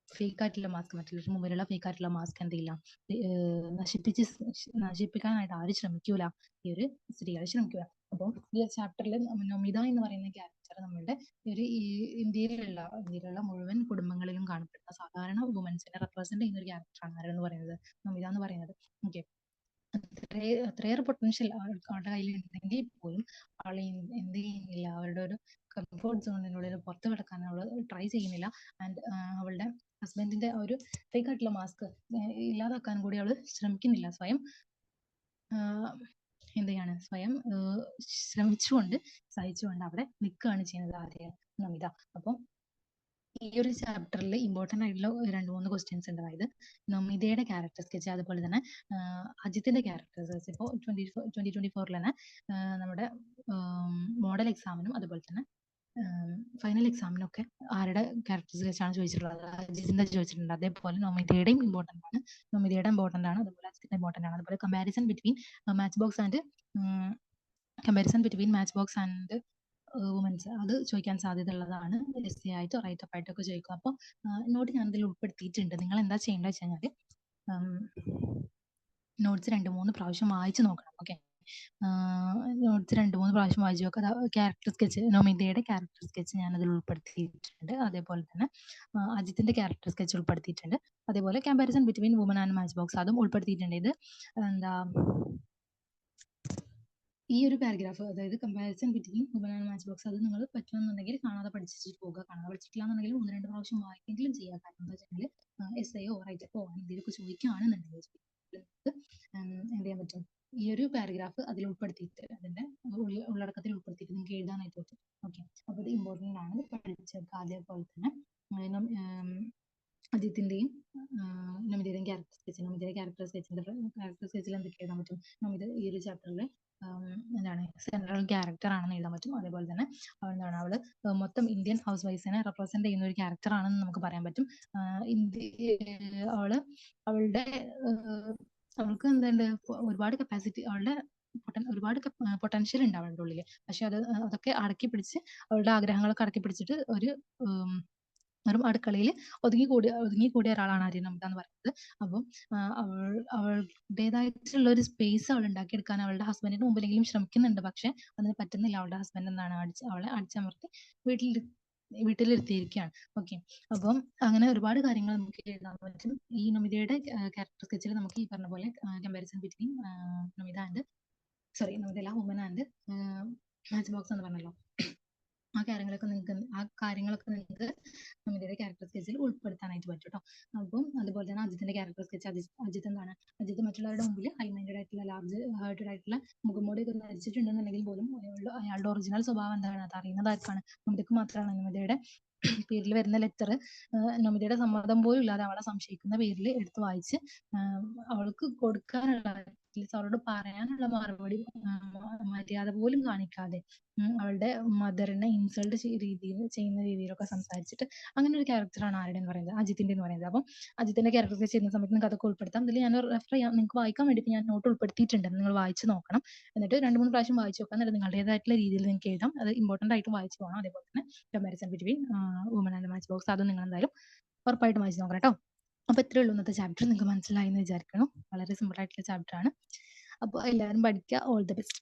ഫേക്ക് ആയിട്ടുള്ള മാസ്ക്, മറ്റുള്ളവർക്ക് മുമ്പിലുള്ള ഫേക്ക് ആയിട്ടുള്ള മാസ്ക് എന്ത് ചെയ്യില്ല, നശിപ്പിക്കാനായിട്ട് ആരും ശ്രമിക്കൂല. ഈ ഒരു സ്ത്രീകൾ ശ്രമിക്കൂല. അപ്പോൾ ഈ ചാപ്റ്ററിൽ നമിത എന്ന് പറയുന്ന ക്യാരക്ടർ നമ്മളുടെ ഒരു ഇന്ത്യയിലുള്ള മുഴുവൻ കുടുംബങ്ങളിലും കാണപ്പെടുന്ന സാധാരണ വുമൻസിനെ റെപ്രസെന്റ് ചെയ്യുന്ന ഒരു ക്യാരക്ടറാണ് ആരെന്ന് പറയുന്നത്, നമിത എന്ന് പറയുന്നത്. ഓക്കെ, അത്രയേറെ പൊട്ടൻഷ്യൽ അവളുടെ കയ്യിൽ ഉണ്ടെങ്കിൽ പോലും അവൾ എന്ത് ചെയ്യുന്നില്ല, അവരുടെ ഒരു കംഫോർട്ട് സോണിനുള്ളിൽ പുറത്ത് കിടക്കാൻ അവൾ ട്രൈ ചെയ്യുന്നില്ല. ആൻഡ് അവളുടെ ഹസ്ബൻഡിന്റെ ഒരു ഫേക്ക് ആയിട്ടുള്ള മാസ്ക് ഇല്ലാതാക്കാൻ കൂടി അവൾ ശ്രമിക്കുന്നില്ല. സ്വയം എന്ത് ചെയ്യാണ്, സ്വയം ശ്രമിച്ചുകൊണ്ട് സഹിച്ചുകൊണ്ട് അവിടെ നിൽക്കുകയാണ് ചെയ്യുന്നത് ആദ്യം നമിത. അപ്പം ഈ ഒരു ചാപ്റ്ററിൽ ഇമ്പോർട്ടന്റ് ആയിട്ടുള്ള 2-3 ക്വസ്റ്റ്യൻസ് ഉണ്ട്. അതായത് നമിതയുടെ ക്യാരക്ടർ സ്കെച്ച്, അതുപോലെ തന്നെ അജിത്തിന്റെ ക്യാരക്ടർ സ്കെച്ച്. ഇപ്പോൾ 2024 തന്നെ നമ്മുടെ മോഡൽ എക്സാമിനും അതുപോലെ തന്നെ ഫൈനൽ എക്സാമിനൊക്കെ ആരുടെ ക്യാരക്ടർ സ്കെച്ചാണ് ചോദിച്ചിട്ടുള്ളത്? അജിത്തിന്റെ ചോദിച്ചിട്ടുണ്ട്. അതേപോലെ നമിതയുടെയും ഇമ്പോർട്ടന്റ് ആണ്, അതുപോലെ അജിത്തിന്റെ ഇമ്പോർട്ടന്റ് ആണ്. അതുപോലെ comparison between match box and womens, അത് ചോദിക്കാൻ സാധ്യത ഉള്ളതാണ്. എസ്സേ ആയിട്ട് റൈറ്റപ്പ് ആയിട്ടൊക്കെ ചോദിക്കും. അപ്പോൾ നോട്ട് ഞാൻ ഇതിൽ ഉൾപ്പെടുത്തിയിട്ടുണ്ട്. നിങ്ങൾ എന്താ ചെയ്യേണ്ടത് വെച്ച് കഴിഞ്ഞാൽ നോട്ട്സ് 2-3 പ്രാവശ്യം വായിച്ചു നോക്കണം. ഓക്കെ, നോട്ട്സ് 2-3 പ്രാവശ്യം വായിച്ചു നോക്കുക. ക്യാരക്ടർ സ്കെച്ച്, നമിതയുടെ ക്യാരക്ടർ സ്കെച്ച് ഞാൻ അതിൽ ഉൾപ്പെടുത്തിയിട്ടുണ്ട്. അതേപോലെ തന്നെ അജിത്തിന്റെ ക്യാരക്ടർ സ്കെച്ച് ഉൾപ്പെടുത്തിയിട്ടുണ്ട്. അതേപോലെ comparison between woman and match box അതും ഉൾപ്പെടുത്തിയിട്ടുണ്ട്. ഇത് എന്താ, ഈ ഒരു പാരഗ്രാഫ്, അതായത് comparison between woman and match box, അത് നിങ്ങൾ പറ്റുമെന്നുണ്ടെങ്കിൽ കാണാതെ പഠിച്ചിട്ട് പോകുക. കാണാതെ പഠിച്ചിട്ടില്ല എന്നുണ്ടെങ്കിൽ 1-2 പ്രാവശ്യം വായിക്കെങ്കിലും ചെയ്യുക. കാരണം എന്താ വെച്ചാൽ എസ്സേയോ റൈറ്റപ്പോ എന്തെങ്കിലുമൊക്കെ ചോദിക്കുകയാണെന്നുണ്ടെങ്കിൽ എന്ത് ചെയ്യാൻ പറ്റും, ഈ ഒരു പാരഗ്രാഫ് അതിൽ ഉൾപ്പെടുത്തിയിട്ട് അതിന്റെ ഉള്ളടക്കത്തിൽ ഉൾപ്പെടുത്തിയിട്ട് നിങ്ങൾക്ക് എഴുതാനായിട്ട് പറ്റും. ഓക്കെ, അപ്പോൾ ഇത് ഇമ്പോർട്ടൻ്റ് ആണ്, പഠിച്ചെടുക്കുക. അതേപോലെ തന്നെ അജിത്തിന്റെയും നമിതയുടെയും ക്യാരക്ടർ സ്കെച്ചിൽ എന്തൊക്കെ എഴുതാൻ പറ്റും? നമിത ഈ ഒരു ചാപ്റ്ററിൽ എന്താണ് സെൻട്രൽ ക്യാരക്ടർ ആണെന്ന് എഴുതാൻ പറ്റും. അതേപോലെ തന്നെ എന്താണ്, അവള് മൊത്തം ഇന്ത്യൻ ഹൗസ് വൈഫ്സിനെ റെപ്രസെന്റ് ചെയ്യുന്ന ഒരു ക്യാരക്ടർ ആണെന്ന് നമുക്ക് പറയാൻ പറ്റും. അവൾക്ക് എന്തുണ്ട്, ഒരുപാട് കപ്പാസിറ്റി, അവളുടെ ഒരുപാട് പൊട്ടൻഷ്യൽ ഉണ്ട് അവളുടെ ഉള്ളിൽ. പക്ഷെ അതൊക്കെ അടക്കി പിടിച്ച്, അവളുടെ ആഗ്രഹങ്ങളൊക്കെ അടക്കി പിടിച്ചിട്ട് ഉം, ഒരു അടുക്കളയിൽ ഒതുങ്ങിക്കൂടിയ ഒരാളാണ് ആര്യനമിത എന്ന് പറയുന്നത്. അപ്പം അവളുടേതായിട്ടുള്ള ഒരു സ്പേസ് അവൾ ഉണ്ടാക്കിയെടുക്കാൻ അവളുടെ ഹസ്ബൻഡിന്റെ മുമ്പിലെങ്കിലും ശ്രമിക്കുന്നുണ്ട്. പക്ഷെ അതിന് പറ്റുന്നില്ല. അവളുടെ ഹസ്ബൻഡ് എന്താണ് അവളെ അടിച്ചമർത്തി വീട്ടിൽ വീട്ടിലിരുത്തിയിരിക്കുകയാണ്. ഓക്കെ. അപ്പം അങ്ങനെ ഒരുപാട് കാര്യങ്ങൾ നമുക്ക് എഴുതാൻ പറ്റും. ഈ നമിതയുടെ ക്യാരക്ടർ സ്കെച്ചിൽ നമുക്ക് ഈ പറഞ്ഞ പോലെ comparison between Namitha and Namitha അല്ല, വുമൻ ആൻഡ് മാച്ച് ബോക്സ് എന്ന് പറഞ്ഞല്ലോ. ആ കാര്യങ്ങളൊക്കെ നിങ്ങൾക്ക് നമിതയുടെ ക്യാരക്ടർ സ്കെച്ചിൽ ഉൾപ്പെടുത്താനായിട്ട് പറ്റും കേട്ടോ. അപ്പം അതുപോലെ തന്നെ അജിത്തിന്റെ ക്യാരക്ടർ സ്കെച്ച്. അജിത്ത് എന്താണ്? അജിത്ത് മറ്റുള്ളവരുടെ മുമ്പിൽ ഹൈ മൈൻഡഡ് ആയിട്ടുള്ള, ലാർജ് ഹാർട്ടഡ് ആയിട്ടുള്ള, മുഖംമൂടിയൊക്കെ ധരിച്ചിട്ടുണ്ടെന്നുണ്ടെങ്കിൽ പോലും അയാളുടെ ഒറിജിനൽ സ്വഭാവം എന്താണ് അത് അറിയുന്നത് ആർക്കാണ്? നമിതയ്ക്ക് മാത്രമാണ്. നമിതയുടെ പേരിൽ വരുന്ന ലെറ്റർ നമിതയുടെ സമ്മതം പോലും ഇല്ലാതെ അവളെ സംശയിക്കുന്ന പേരിൽ എടുത്ത് വായിച്ച് അവൾക്ക് കൊടുക്കാനുള്ള, അറ്റ്ലീസ്റ്റ് അവളോട് പറയാനുള്ള മറുപടി മര്യാദ പോലും കാണിക്കാതെ അവളുടെ മദറിനെ ഇൻസൾട്ട് ചെയ്യുന്ന രീതിയിലൊക്കെ സംസാരിച്ചിട്ട് അങ്ങനെ ഒരു ക്യാരക്ടറാണ് ആരുടെ എന്ന് പറയുന്നത്? അജിത്തിന്റെ എന്ന് പറയുന്നത്. അപ്പം അജിത്തിന്റെ ക്യാരക്ടർ ചെയ്യുന്ന സമയത്ത് നിങ്ങൾക്ക് അതൊക്കെ ഉൾപ്പെടുത്താം. ഇതിൽ ഞാൻ റെഫർ ചെയ്യാം, നിങ്ങൾക്ക് വായിക്കാൻ വേണ്ടിയിട്ട് ഞാൻ നോട്ട് ഉൾപ്പെടുത്തിയിട്ടുണ്ട്. നിങ്ങൾ വായിച്ച് നോക്കണം. എന്നിട്ട് 2-3 പ്രാവശ്യം വായിച്ച് നോക്കാം. എന്നിട്ട് നിങ്ങളുടേതായിട്ടുള്ള രീതിയിൽ നിങ്ങൾക്ക് എഴുതാം. അത് ഇമ്പോർട്ടന്റ് ആയിട്ട് വായിച്ച് പോകണം. അതേപോലെ തന്നെ comparison between woman and match box, അതും നിങ്ങൾ എന്തായാലും ഉറപ്പായിട്ടും വായിച്ച് നോക്കണം കേട്ടോ. അപ്പൊ ഇത്രയേ ഉള്ളൂ ഇന്നത്തെ ചാപ്റ്റർ. നിങ്ങൾക്ക് മനസ്സിലായി എന്ന് വിചാരിക്കണം. വളരെ സിമ്പിൾ ആയിട്ടുള്ള ചാപ്റ്റർ ആണ്. അപ്പോൾ എല്ലാവരും പഠിക്കുക. All the best.